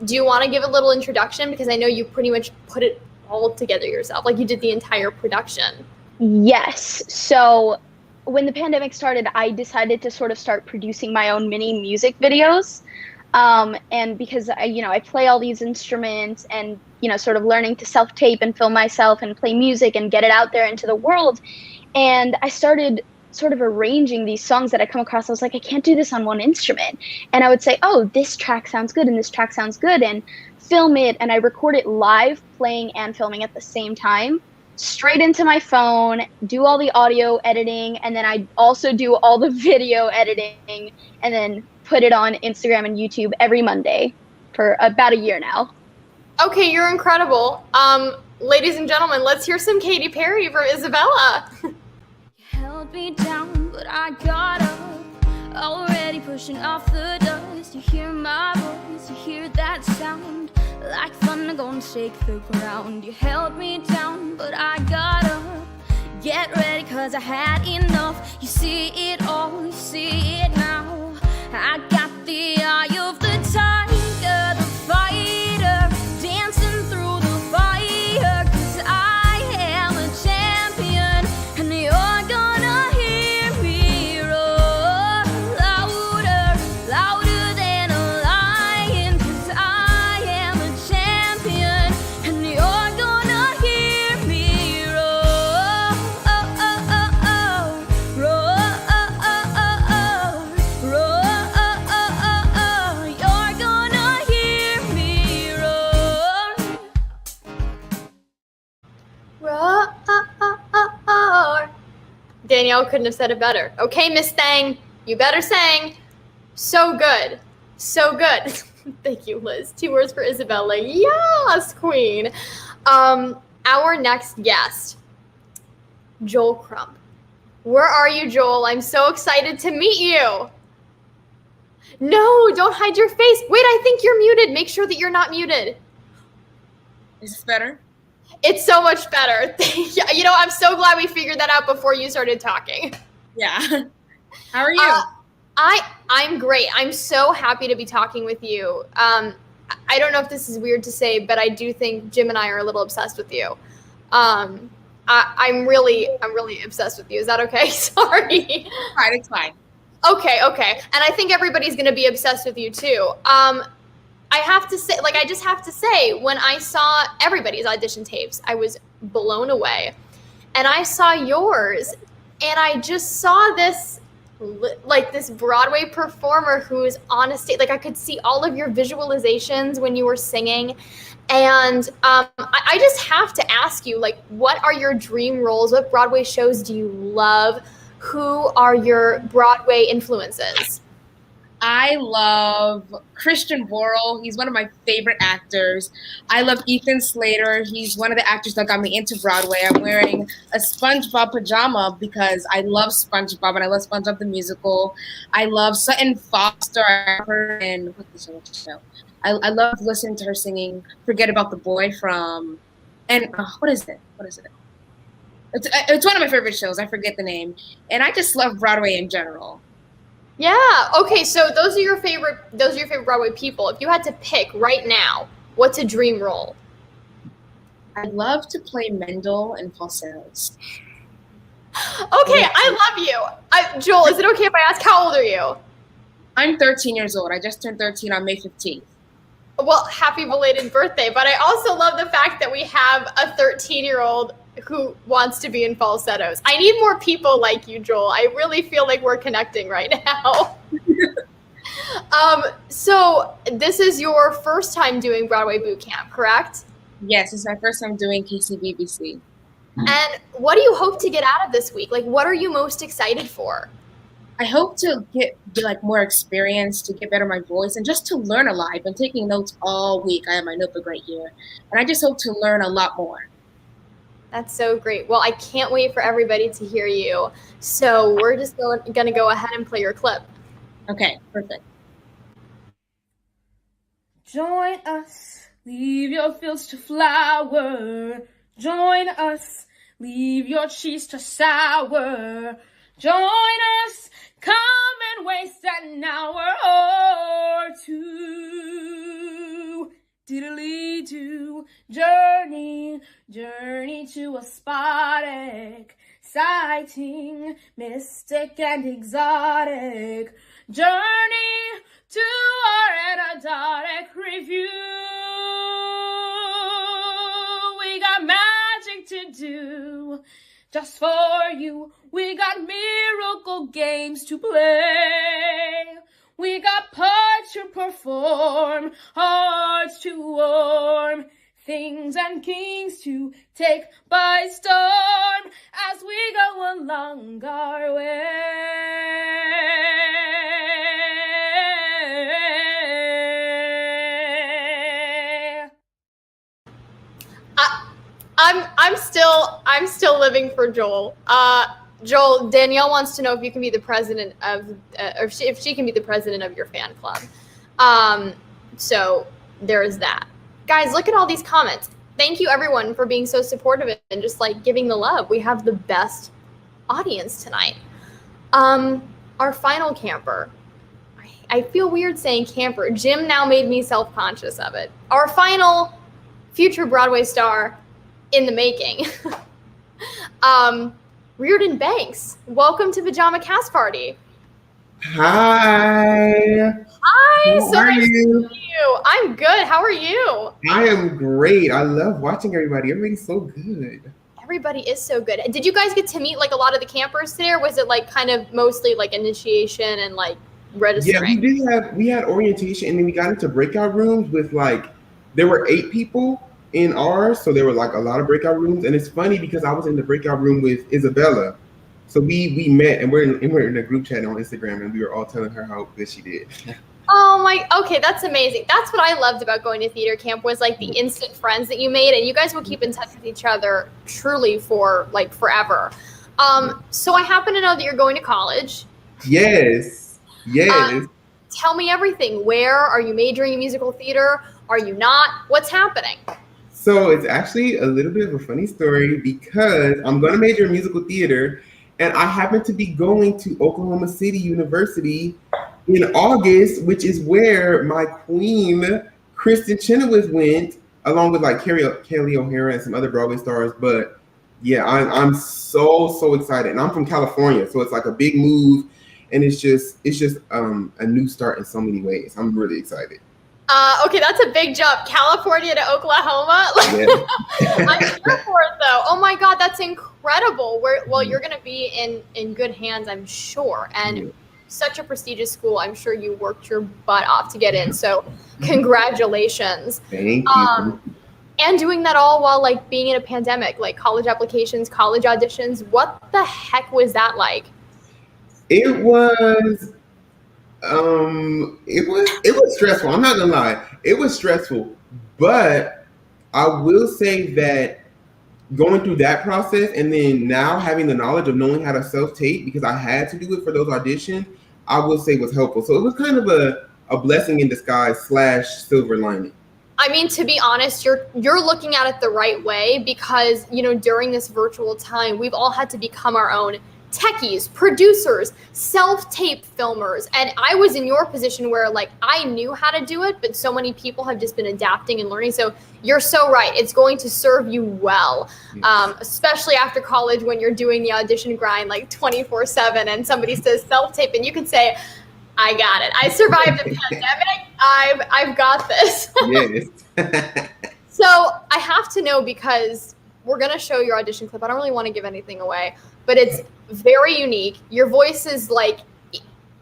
do you want to give a little introduction? Because I know you pretty much put it all together yourself, like you did the entire production. Yes. So when the pandemic started, I decided to sort of start producing my own mini music videos. And because I play all these instruments and, sort of learning to self-tape and film myself and play music and get it out there into the world. And I started sort of arranging these songs that I come across. I was like, I can't do this on one instrument. And I would say, oh, this track sounds good and this track sounds good, and film it, and I record it live, playing and filming at the same time, straight into my phone, do all the audio editing, and then I also do all the video editing, and then put it on Instagram and YouTube every Monday for about a year now. Okay, you're incredible. Ladies and gentlemen, let's hear some Katy Perry from Isabella. Held me down, but I got up. Already pushing off the dust. You hear my voice, you hear that sound, like thunder gonna shake the ground. You held me down, but I got up. Get ready, cause I had enough. You see it all, you see it now. I got the eye of the tiger, the fighter, dancing through the fire. Cause I am a champion, and you're gonna hear me roar louder, louder than a lion. Cause I am a champion, and you're gonna hear me roar, oh, oh, oh, oh, roar, oh, oh, oh, oh, roar, oh, oh, oh, oh. You're gonna hear me roar. Roar. Danielle couldn't have said it better. Okay, Miss Thang, you better sing. So good. So good. Thank you, Liz. 2 words for Isabella. Yes, queen. Our next guest, Joel Crump. Where are you, Joel? I'm so excited to meet you. No, don't hide your face. Wait, I think you're muted. Make sure that you're not muted. Is this better? It's so much better. I'm so glad we figured that out before you started talking. Yeah. How are you? I'm great. I'm so happy to be talking with you. I don't know if this is weird to say, but I do think Jim and I are a little obsessed with you. I'm really obsessed with you. Is that okay? Sorry. Fine, it's fine. Okay. And I think everybody's going to be obsessed with you too. I just have to say, when I saw everybody's audition tapes, I was blown away. And I saw yours, and I just saw this Broadway performer who is on a stage. Like, I could see all of your visualizations when you were singing. And I just have to ask you, like, what are your dream roles? What Broadway shows do you love? Who are your Broadway influences? I love Christian Borle. He's one of my favorite actors. I love Ethan Slater. He's one of the actors that got me into Broadway. I'm wearing a SpongeBob pajama because I love SpongeBob and I love SpongeBob the musical. I love Sutton Foster. I love listening to her singing Forget About the Boy from, and what is it? It's one of my favorite shows. I forget the name. And I just love Broadway in general. Yeah. Okay. So those are your favorite Broadway people. If you had to pick right now, what's a dream role? I'd love to play Mendel in falsettos. Okay, I love you. Joel, is it okay if I ask how old are you? I'm 13 years old. I just turned 13 on May 15th. Well, happy belated birthday. But I also love the fact that we have a 13-year-old who wants to be in falsettos. I need more people like you, Joel. I really feel like we're connecting right now. So this is your first time doing Broadway Bootcamp, correct? Yes, it's my first time doing KCBBC. And what do you hope to get out of this week? Like, what are you most excited for? I hope to get like more experience, to get better my voice, and just to learn a lot. I've been taking notes all week. I have my notebook right here. And I just hope to learn a lot more. That's so great. Well, I can't wait for everybody to hear you. So we're just going to go ahead and play your clip. Okay, perfect. Join us, leave your fields to flower. Join us, leave your cheese to sour. Join us, come and waste an hour or two. Diddly-doo, journey to a spot exciting, mystic and exotic. Journey to our anecdotic review. We got magic to do just for you. We got miracle games to play. We got parts to perform, hearts to warm, things and kings to take by storm as we go along our way. I'm still living for Joel. Joel, Danielle wants to know if you can be the president of, or if she can be the president of your fan club. So there is that. Guys, look at all these comments. Thank you everyone for being so supportive and just like giving the love. We have the best audience tonight. Our final camper. I feel weird saying camper. Jim now made me self-conscious of it. Our final future Broadway star in the making. Riordan Banks, welcome to Pajama Cast Party. Hi. Hi, How so are nice to you? see you. I'm good. How are you? I am great. I love watching everybody. Everybody's so good. Everybody is so good. Did you guys get to meet like a lot of the campers today, or was it like kind of mostly like initiation and like registering? Yeah, we had orientation, and then we got into breakout rooms with like, there were 8 people in ours, so there were like a lot of breakout rooms. And it's funny because I was in the breakout room with Isabella, so we met, and we're in a group chat on Instagram, and we were all telling her how good she did. Oh my, okay, that's amazing. That's what I loved about going to theater camp, was like the instant friends that you made, and you guys will keep in touch with each other truly for like forever. So I happen to know that you're going to college. Yes. Tell me everything. Where are you majoring in musical theater? Are you not? What's happening? So it's actually a little bit of a funny story, because I'm going to major in musical theater, and I happen to be going to Oklahoma City University in August, which is where my queen, Kristin Chenoweth, went, along with like Kelly O'Hara and some other Broadway stars. But yeah, I'm so excited, and I'm from California, so it's like a big move, and it's just a new start in so many ways. I'm really excited. Okay, that's a big jump. California to Oklahoma. I'm here for it though. Oh my God, that's incredible. You're going to be in good hands, I'm sure. And such a prestigious school. I'm sure you worked your butt off to get in. So congratulations. Thank you. And doing that all while like being in a pandemic, like college applications, college auditions. What the heck was that like? It was stressful. I'm not gonna lie. It was stressful, but I will say that going through that process, and then now having the knowledge of knowing how to self-tape, because I had to do it for those auditions, I will say was helpful. So it was kind of a blessing in disguise / silver lining. I mean, to be honest, you're looking at it the right way, because, you know, during this virtual time, we've all had to become our own techies, producers, self-tape filmers. And I was in your position where like I knew how to do it, but so many people have just been adapting and learning. So you're so right. It's going to serve you well, especially after college when you're doing the audition grind like 24/7 and somebody says self-tape and you can say, I got it. I survived the pandemic. I've got this. Yes. So I have to know, because we're going to show your audition clip. I don't really want to give anything away, but it's very unique. Your voice is like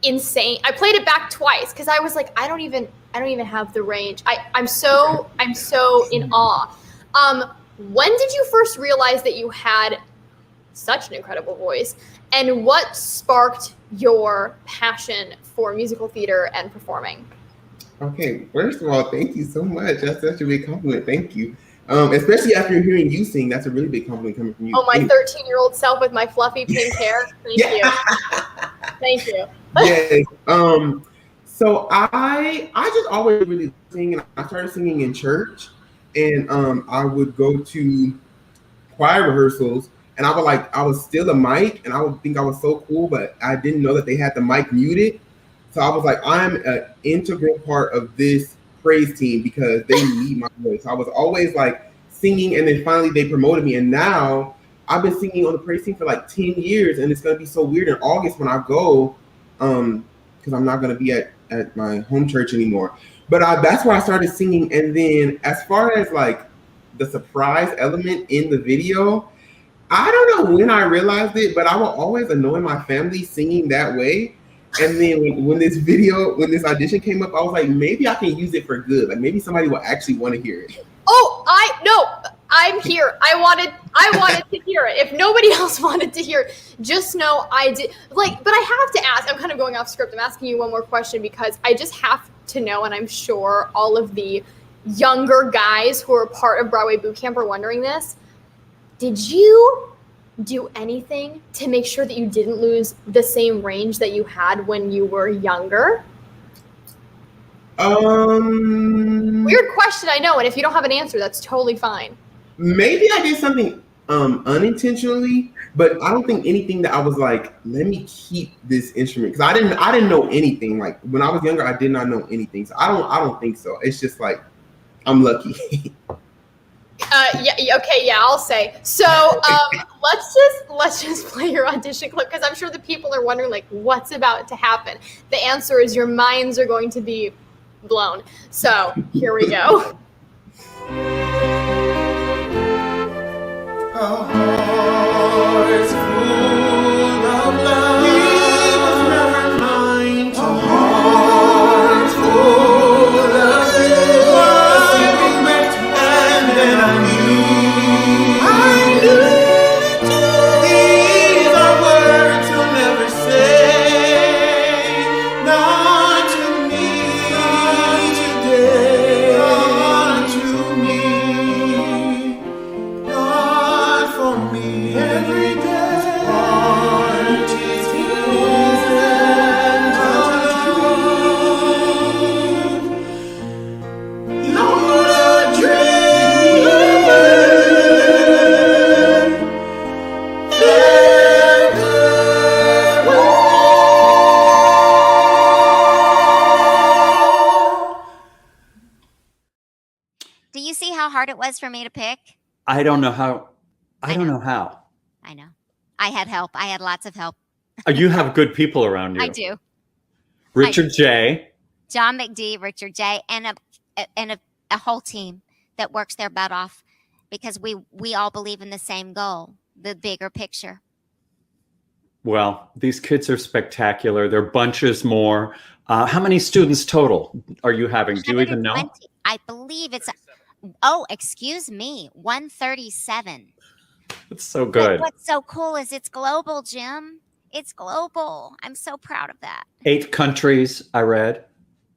insane. I played it back twice because I was like, I don't even have the range. I'm so in awe. When did you first realize that you had such an incredible voice, and what sparked your passion for musical theater and performing? Okay, first of all, thank you so much. That's such a big compliment. Thank you. Especially after hearing you sing, that's a really big compliment coming from you. Oh, my 13-year-old self with my fluffy pink hair. Thank you. Thank you. Yes. So I just always really sing, and I started singing in church, and I would go to choir rehearsals, and I would steal a mic, and I would think I was so cool, but I didn't know that they had the mic muted. So I was like, I'm an integral part of this praise team because they need my voice. I was always like singing, and then finally they promoted me, and now I've been singing on the praise team for like 10 years, and it's gonna be so weird in August when I go, because I'm not gonna be at my home church anymore. But that's where I started singing, and then as far as like the surprise element in the video, I don't know when I realized it, but I will always annoy my family singing that way. And then when this audition came up, I was like, maybe I can use it for good. Like maybe somebody will actually want to hear it. Oh, I'm here. I wanted to hear it. If nobody else wanted to hear it, just know I did. Like, but I have to ask, I'm kind of going off script. I'm asking you one more question because I just have to know, and I'm sure all of the younger guys who are part of Broadway Bootcamp are wondering this. Did you do anything to make sure that you didn't lose the same range that you had when you were younger? Weird question, I know, and if you don't have an answer, that's totally fine. Maybe I did something unintentionally, but I don't think anything that I was like, let me keep this instrument, because I didn't know anything. Like when I was younger, I did not know anything. So I don't think so. It's just like I'm lucky. I'll say. So let's just play your audition clip, because I'm sure the people are wondering like what's about to happen. The answer is your minds are going to be blown. So here we go. A heart full of love. He was never mine. A heart full of love. And then I knew these are words he'll never say. Not to me, not today, not to me, not for me. Every day, heart is his and love. Lord, a dream. Do you see how hard it was for me to pick? I don't know how. I don't know how. I know. I had help. I had lots of help. You have good people around you. I do. Richard J. John McD, Richard J, and a whole team that works their butt off, because we all believe in the same goal, the bigger picture. Well, these kids are spectacular. They're bunches more. How many students total are you having? Do you even know? 120. I believe it's. Excuse me, 137. It's so good. But what's so cool is it's global, Jim. It's global. I'm so proud of that. 8 countries, I read.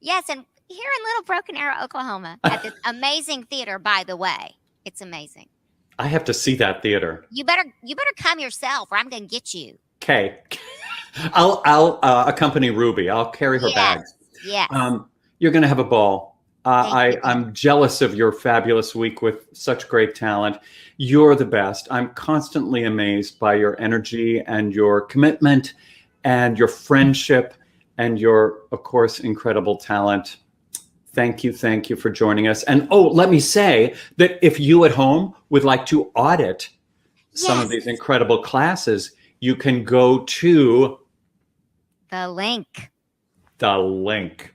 Yes, and here in Little Broken Arrow, Oklahoma, at this amazing theater, by the way. It's amazing. I have to see that theater. You better come yourself, or I'm going to get you. Okay. I'll accompany Ruby. I'll carry her bags. Yes. You're going to have a ball. I'm jealous of your fabulous week with such great talent. You're the best. I'm constantly amazed by your energy and your commitment and your friendship and your, of course, incredible talent. Thank you for joining us. And let me say that if you at home would like to audit some of these incredible classes, you can go to the link.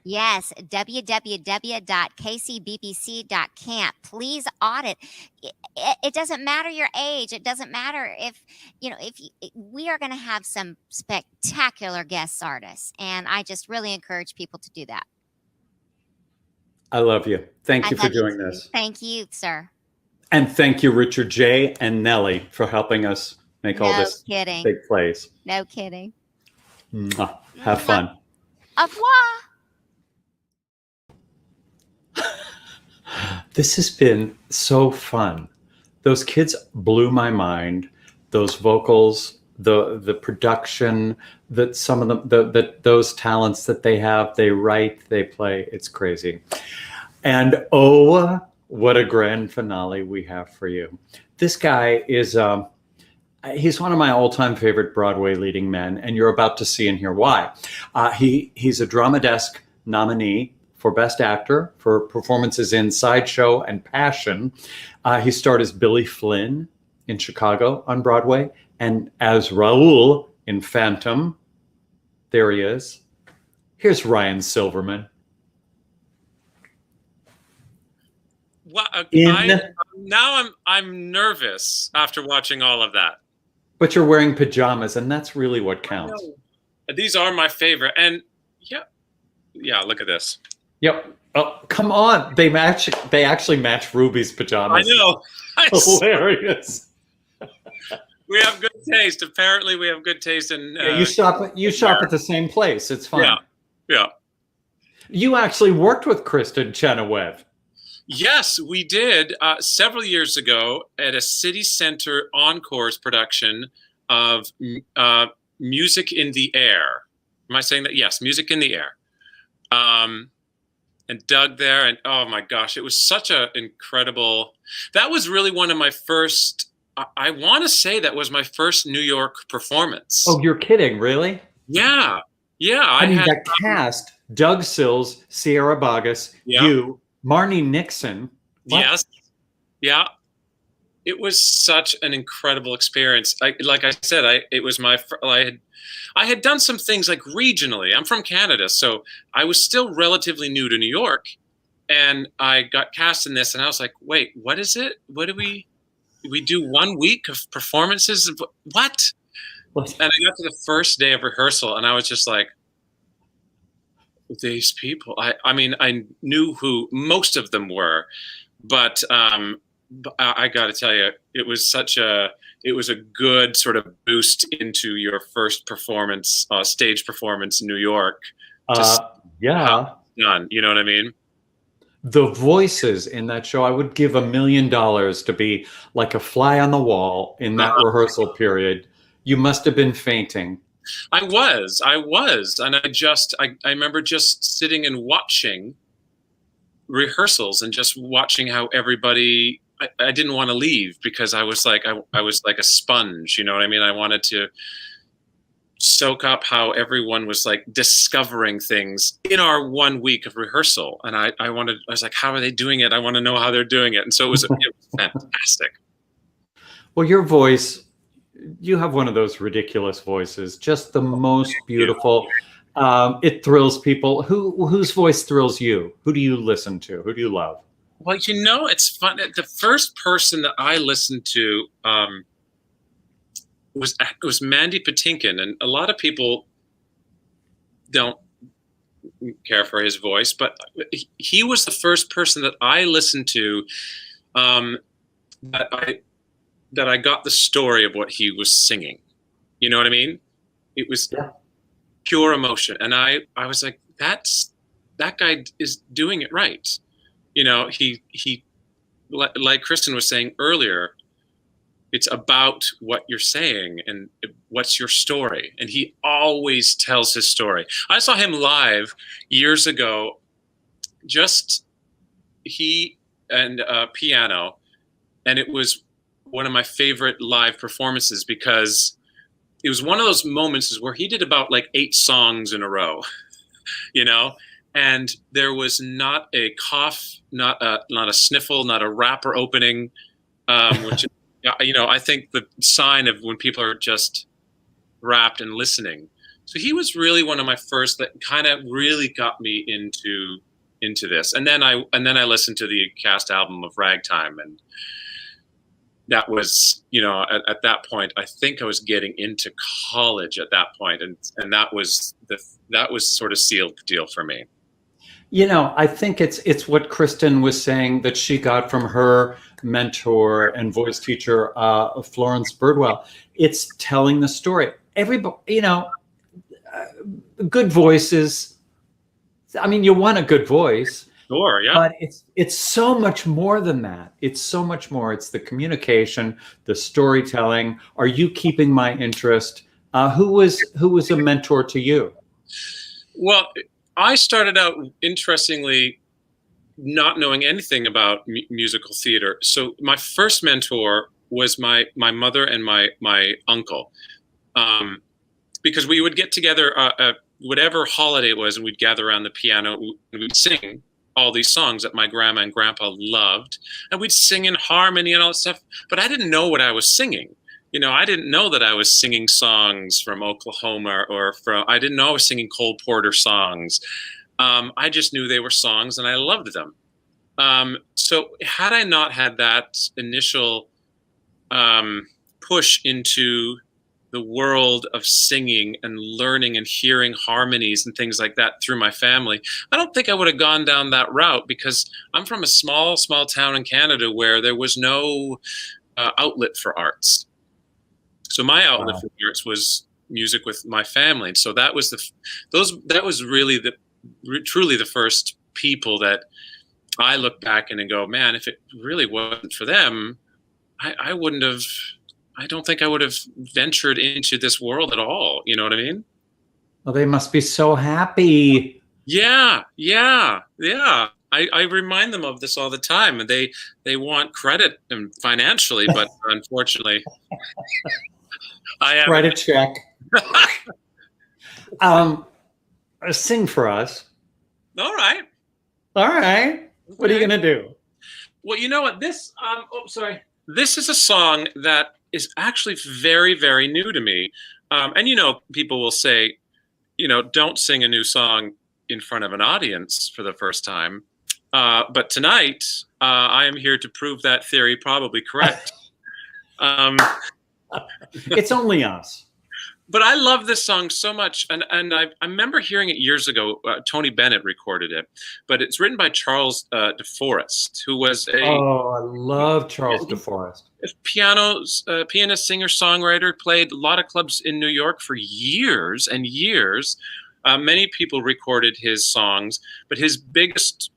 Yes, www.kcbpc.camp. Please audit. It doesn't matter your age. It doesn't matter if we are going to have some spectacular guest artists, and I just really encourage people to do that. I love you. Thank you for doing this. Thank you, sir. And thank you, Richard J. and Nellie, for helping us make all this take place. No kidding. Mwah. Have fun. Au revoir. This has been so fun. Those kids blew my mind. Those vocals, the production, that some of them, those talents that they have, they write, they play. It's crazy. And what a grand finale we have for you. This guy is he's one of my all-time favorite Broadway leading men, and you're about to see and hear why. He's a Drama Desk nominee for Best Actor for performances in Sideshow and Passion. He starred as Billy Flynn in Chicago on Broadway, and as Raoul in Phantom. There he is. Here's Ryan Silverman. Well, I'm nervous after watching all of that. But you're wearing pajamas, and that's really what counts. These are my favorite, and yeah. Look at this. Yep. Oh, come on! They actually match Ruby's pajamas. I know. Hilarious. We have good taste. Apparently, we have good taste. And you shop at the same place. It's fine. Yeah. You actually worked with Kristin Chenoweth. Yes, we did several years ago at a City Center Encores production of Music in the Air. Am I saying that? Yes, Music in the Air. And Doug there, and oh my gosh, it was such an incredible. That was really one of my first. I want to say that was my first New York performance. Oh, you're kidding, really? Yeah. That cast: Doug Sills, Sierra Boggess, you. Marnie Nixon. What? Yes. Yeah. It was such an incredible experience. Like I said, it was my. I had done some things like regionally. I'm from Canada, so I was still relatively new to New York, and I got cast in this, and I was like, "Wait, what is it? What do we do 1 week of performances? What?" And I got to the first day of rehearsal, and I was just like, these people. I mean, I knew who most of them were, but I got to tell you, it was a good sort of boost into your first performance, stage performance in New York. Yeah. Done. You know what I mean? The voices in that show, I would give $1 million to be like a fly on the wall in that rehearsal period. You must have been fainting. I was, and I remember just sitting and watching rehearsals and just watching how everybody. I didn't want to leave because I was like a sponge, you know what I mean? I wanted to soak up how everyone was like discovering things in our 1 week of rehearsal, and I was like, how are they doing it? I want to know how they're doing it, and so it was fantastic. Well, your voice. You have one of those ridiculous voices, just the most beautiful. It thrills people. Whose voice thrills you? Who do you listen to? Who do you love? Well, it's fun. The first person that I listened to was Mandy Patinkin, and a lot of people don't care for his voice, but he was the first person that I listened to that I got the story of what he was singing. You know what I mean? It was pure emotion. And I was like, that guy is doing it right. You know, he like Kristin was saying earlier, it's about what you're saying and what's your story. And he always tells his story. I saw him live years ago, just he and piano, and it was one of my favorite live performances because it was one of those moments where he did about like 8 songs in a row, you know, and there was not a cough, not a sniffle, not a rapper opening, which, you know, I think the sign of when people are just rapt and listening. So he was really one of my first that kind of really got me into this. And then I listened to the cast album of Ragtime, and that was, you know, at that point, I think I was getting into college at that point, and that was sort of sealed the deal for me. You know, I think it's what Kristin was saying that she got from her mentor and voice teacher, Florence Birdwell. It's telling the story. Everybody, you know, good voices. I mean, you want a good voice. Sure, yeah. But it's so much more than that. It's so much more. It's the communication, the storytelling. Are you keeping my interest? Who was a mentor to you? Well, I started out, interestingly, not knowing anything about musical theater. So my first mentor was my mother and my uncle, because we would get together whatever holiday it was, and we'd gather around the piano and we'd sing all these songs that my grandma and grandpa loved, and we'd sing in harmony and all that stuff. But I didn't know what I was singing. You know, I didn't know that I was singing songs from Oklahoma I didn't know I was singing Cole Porter songs. I just knew they were songs and I loved them. So had I not had that initial push into the world of singing and learning and hearing harmonies and things like that through my family, I don't think I would have gone down that route, because I'm from a small town in Canada where there was no outlet for arts. So my outlet for the arts was music with my family. And so that was really truly the first people that I look back and go, man, if it really wasn't for them, I don't think I would have ventured into this world at all. You know what I mean? Well, they must be so happy. Yeah. I remind them of this all the time, and they want credit and financially, but unfortunately, I have credit check. Sing for us. All right. What are you gonna do? Well, you know what? This This is a song that is actually very, very new to me. And, you know, people will say, you know, don't sing a new song in front of an audience for the first time. But tonight, I am here to prove that theory probably correct. It's only us. But I love this song so much, and I remember hearing it years ago. Tony Bennett recorded it, but it's written by Charles DeForest, who was I love Charles DeForest. Pianist, singer, songwriter, played a lot of clubs in New York for years and years. Many people recorded his songs, but his biggest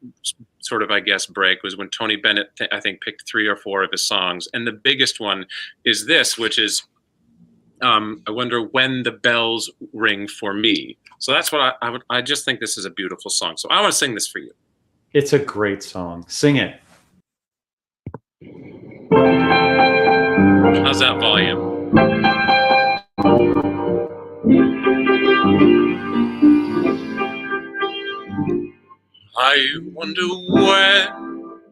sort of, I guess, break was when Tony Bennett, I think, picked 3 or 4 of his songs, and the biggest one is this, which is I wonder when the bells ring for me. So that's what I just think this is a beautiful song. So I want to sing this for you. It's a great song. Sing it. How's that volume? I wonder when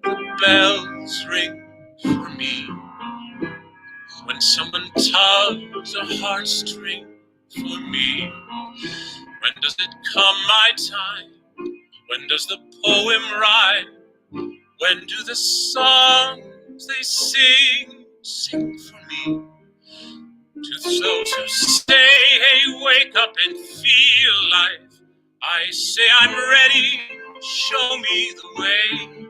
the bells ring for me. When someone tugs a heartstring for me. When does it come my time? When does the poem rhyme? When do the songs they sing for me? To say, hey, wake up and feel life. I say I'm ready, show me the way.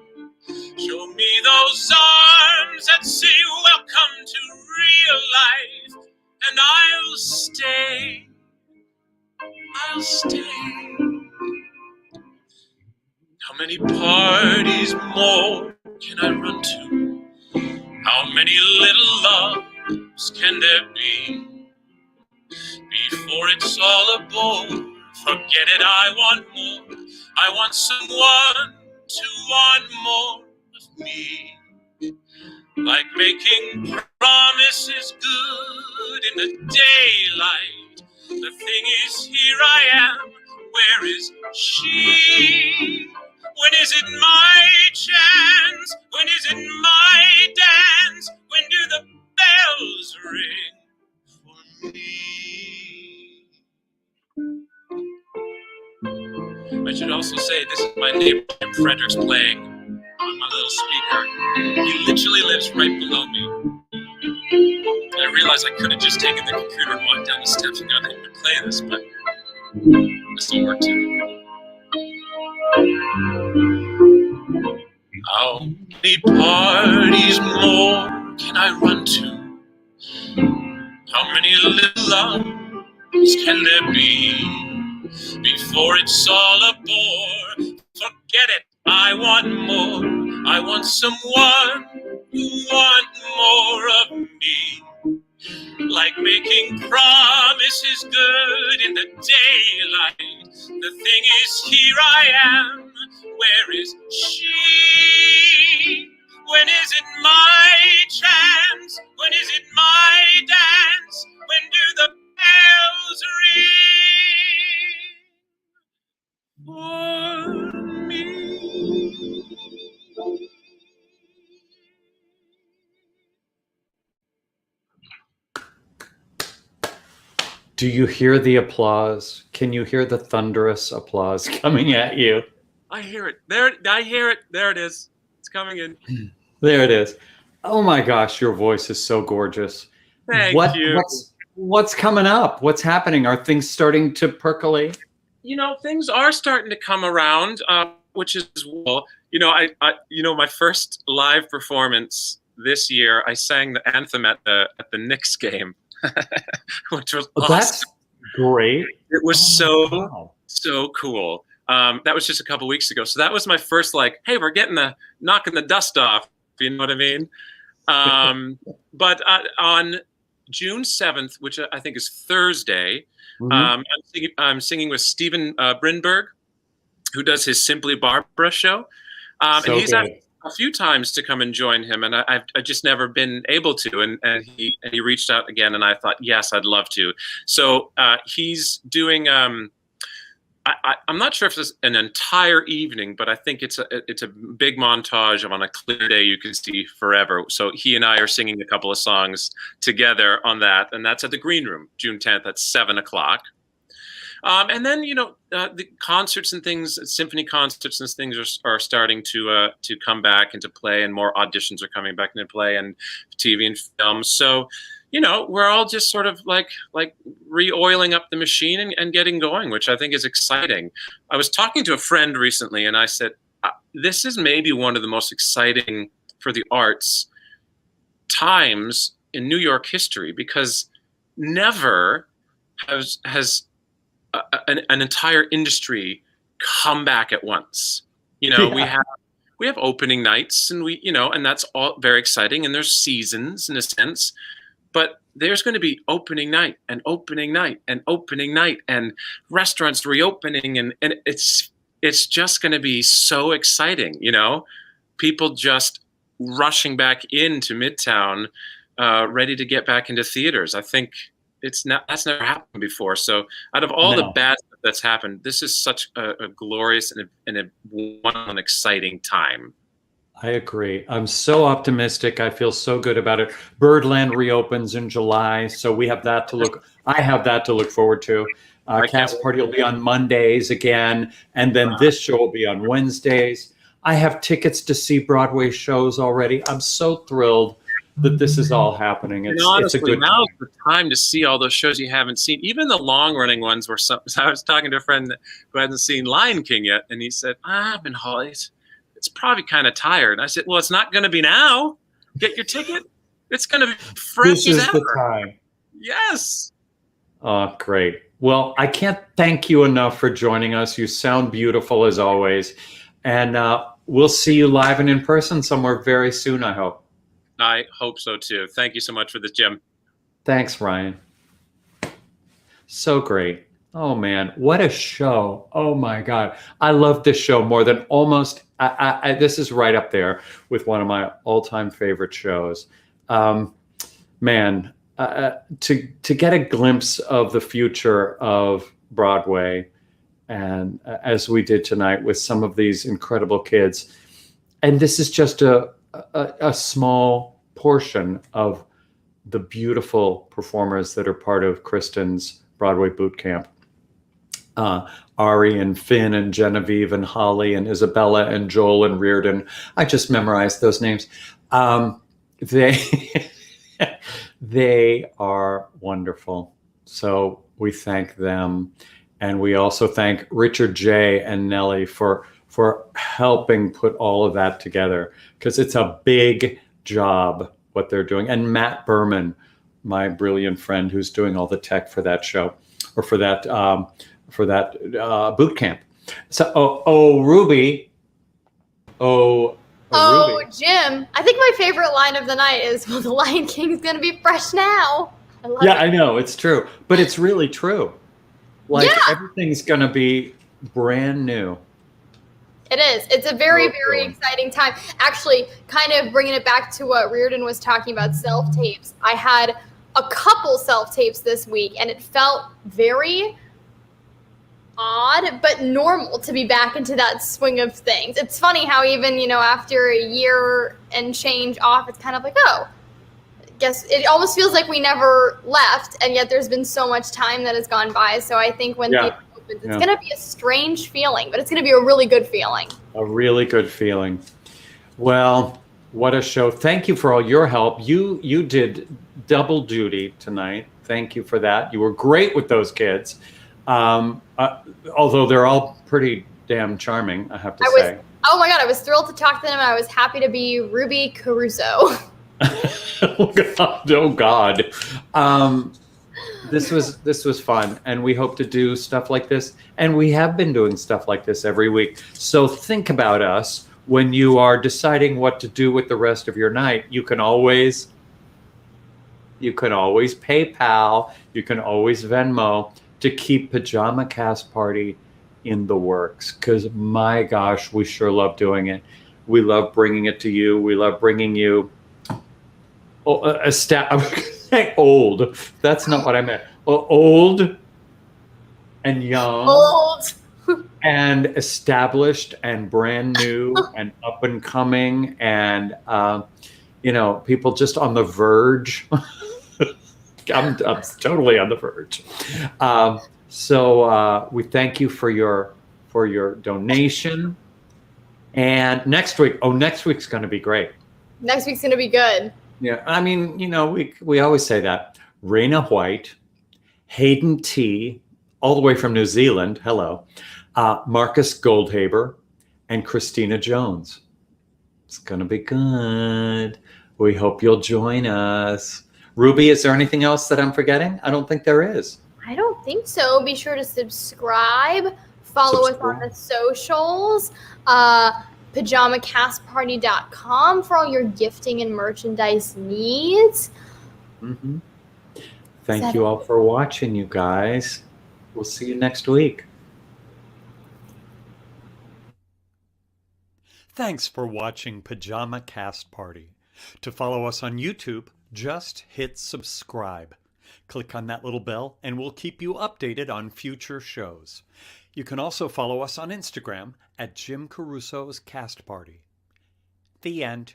Show me those arms that say welcome to real life, and I'll stay. How many parties more can I run to? How many little loves can there be? Before it's all a bore, forget it, I want more. I want someone to want more of me. Like making promises good in the daylight. The thing is, here I am. Where is she? When is it my chance? When is it my dance? When do the bells ring for me? I should also say this is my neighbor, Jim Frederick's playing on my little speaker. He literally lives right below me. And I realized I could have just taken the computer and walked down the steps and got him to play this, but this will work too. How many parties more can I run to? How many little loves can there be before it's all a bore? Forget it, I want more. I want someone who want more of me. Like making promises good in the daylight. The thing is, here I am. Where is she? When is it my chance? When is it my dance? When do the bells ring for me? Do you hear the applause? Can you hear the thunderous applause coming at you? I hear it. I hear it. There it is. It's coming in. There it is. Oh my gosh, your voice is so gorgeous. Thank you. What's coming up? What's happening? Are things starting to percolate? You know, things are starting to come around, which is well. You know, I my first live performance this year, I sang the anthem at the Knicks game, which was awesome. That's great. It was so cool. That was just a couple weeks ago. So that was my first hey, we're knocking the dust off. You know what I mean? But on June 7th, which I think is Thursday, I'm singing with Stephen Brinberg, who does his Simply Barbara show. And he's asked a few times to come and join him, and I've just never been able to. And he reached out again, and I thought, yes, I'd love to. So he's doing. I'm not sure if it's an entire evening, but I think it's a big montage of On a Clear Day You Can See Forever. So he and I are singing a couple of songs together on that, and that's at the Green Room, June 10th at 7:00. And then the concerts and things, symphony concerts and things are starting to come back into play, and more auditions are coming back into play, and TV and film. So. We're all just sort of like re-oiling up the machine and getting going, which I think is exciting. I was talking to a friend recently, and I said, this is maybe one of the most exciting for the arts times in New York history, because never has an entire industry come back at once. We have opening nights, and and that's all very exciting, and there's seasons in a sense. But there's going to be opening night and opening night and opening night and restaurants reopening. And it's just going to be so exciting, people just rushing back into Midtown, ready to get back into theaters. I think that's never happened before. So out of all the bad stuff that's happened, this is such a glorious and an exciting time. I agree. I'm so optimistic. I feel so good about it. Birdland reopens in July, so we have that to look. I have that to look forward to. Cast Party will be on Mondays again, and then this show will be on Wednesdays. I have tickets to see Broadway shows already. I'm so thrilled that this is all happening. It's a good now's the time to see all those shows you haven't seen, even the long-running ones. I was talking to a friend who hadn't seen Lion King yet, and he said, "I'm in Hollywood. It's probably kind of tired." I said, well, it's not going to be now. Get your ticket. It's going to be fresh as ever. The time. Yes. Oh, great. Well, I can't thank you enough for joining us. You sound beautiful as always. And we'll see you live and in person somewhere very soon, I hope. I hope so, too. Thank you so much for this, Jim. Thanks, Ryan. So great. Oh, man. What a show. Oh, my God. I love this show more than almost This is right up there with one of my all-time favorite shows. Man, to get a glimpse of the future of Broadway, and as we did tonight with some of these incredible kids, and this is just a small portion of the beautiful performers that are part of Kristin's Broadway Bootcamp. Ari and Finn and Genevieve and Holly and Isabella and Joel and Riordan. I just memorized those names. They are wonderful. So we thank them. And we also thank Richard J. and Nellie for helping put all of that together, because it's a big job what they're doing. And Matt Berman, my brilliant friend who's doing all the tech for that show, or for that boot camp. So, Ruby. Ruby. Jim, I think my favorite line of the night is, well, the Lion King's going to be fresh now. I love it. I know, it's true. But it's really true. Like, everything's going to be brand new. It is. It's a very, very exciting time. Actually, kind of bringing it back to what Riordan was talking about, self-tapes. I had a couple self-tapes this week, and it felt very odd but normal to be back into that swing of things. It's funny how even, after a year and change off, it's kind of like, I guess it almost feels like we never left, and yet there's been so much time that has gone by. So I think when theater opens, it's going to be a strange feeling, but it's going to be a really good feeling. A really good feeling. Well, what a show. Thank you for all your help. You did double duty tonight. Thank you for that. You were great with those kids. Although they're all pretty damn charming, I have to say. Oh my God, I was thrilled to talk to them, and I was happy to be Ruby Caruso. Oh God. This was fun, and we hope to do stuff like this, and we have been doing stuff like this every week. So think about us when you are deciding what to do with the rest of your night. You can always PayPal, you can always Venmo to keep Pajama Cast Party in the works, because my gosh, we sure love doing it. We love bringing it to you. We love bringing you old. That's not what I meant. Old and young. Old. And established and brand new and up and coming, and people just on the verge. I'm totally on the verge. So we thank you for your donation. And next week's going to be great. Next week's going to be good. Yeah, I mean, we always say that. Raina White, Hayden T, all the way from New Zealand, hello, Marcus Goldhaber, and Christina Jones. It's going to be good. We hope you'll join us. Ruby, is there anything else that I'm forgetting? I don't think there is. I don't think so. Be sure to subscribe. Follow us on the socials. PajamaCastParty.com for all your gifting and merchandise needs. Mm-hmm. Thank you all for watching, you guys. We'll see you next week. Thanks for watching Pajama Cast Party. To follow us on YouTube, just hit subscribe. Click on that little bell and we'll keep you updated on future shows. You can also follow us on Instagram at Jim Caruso's Cast Party. The end.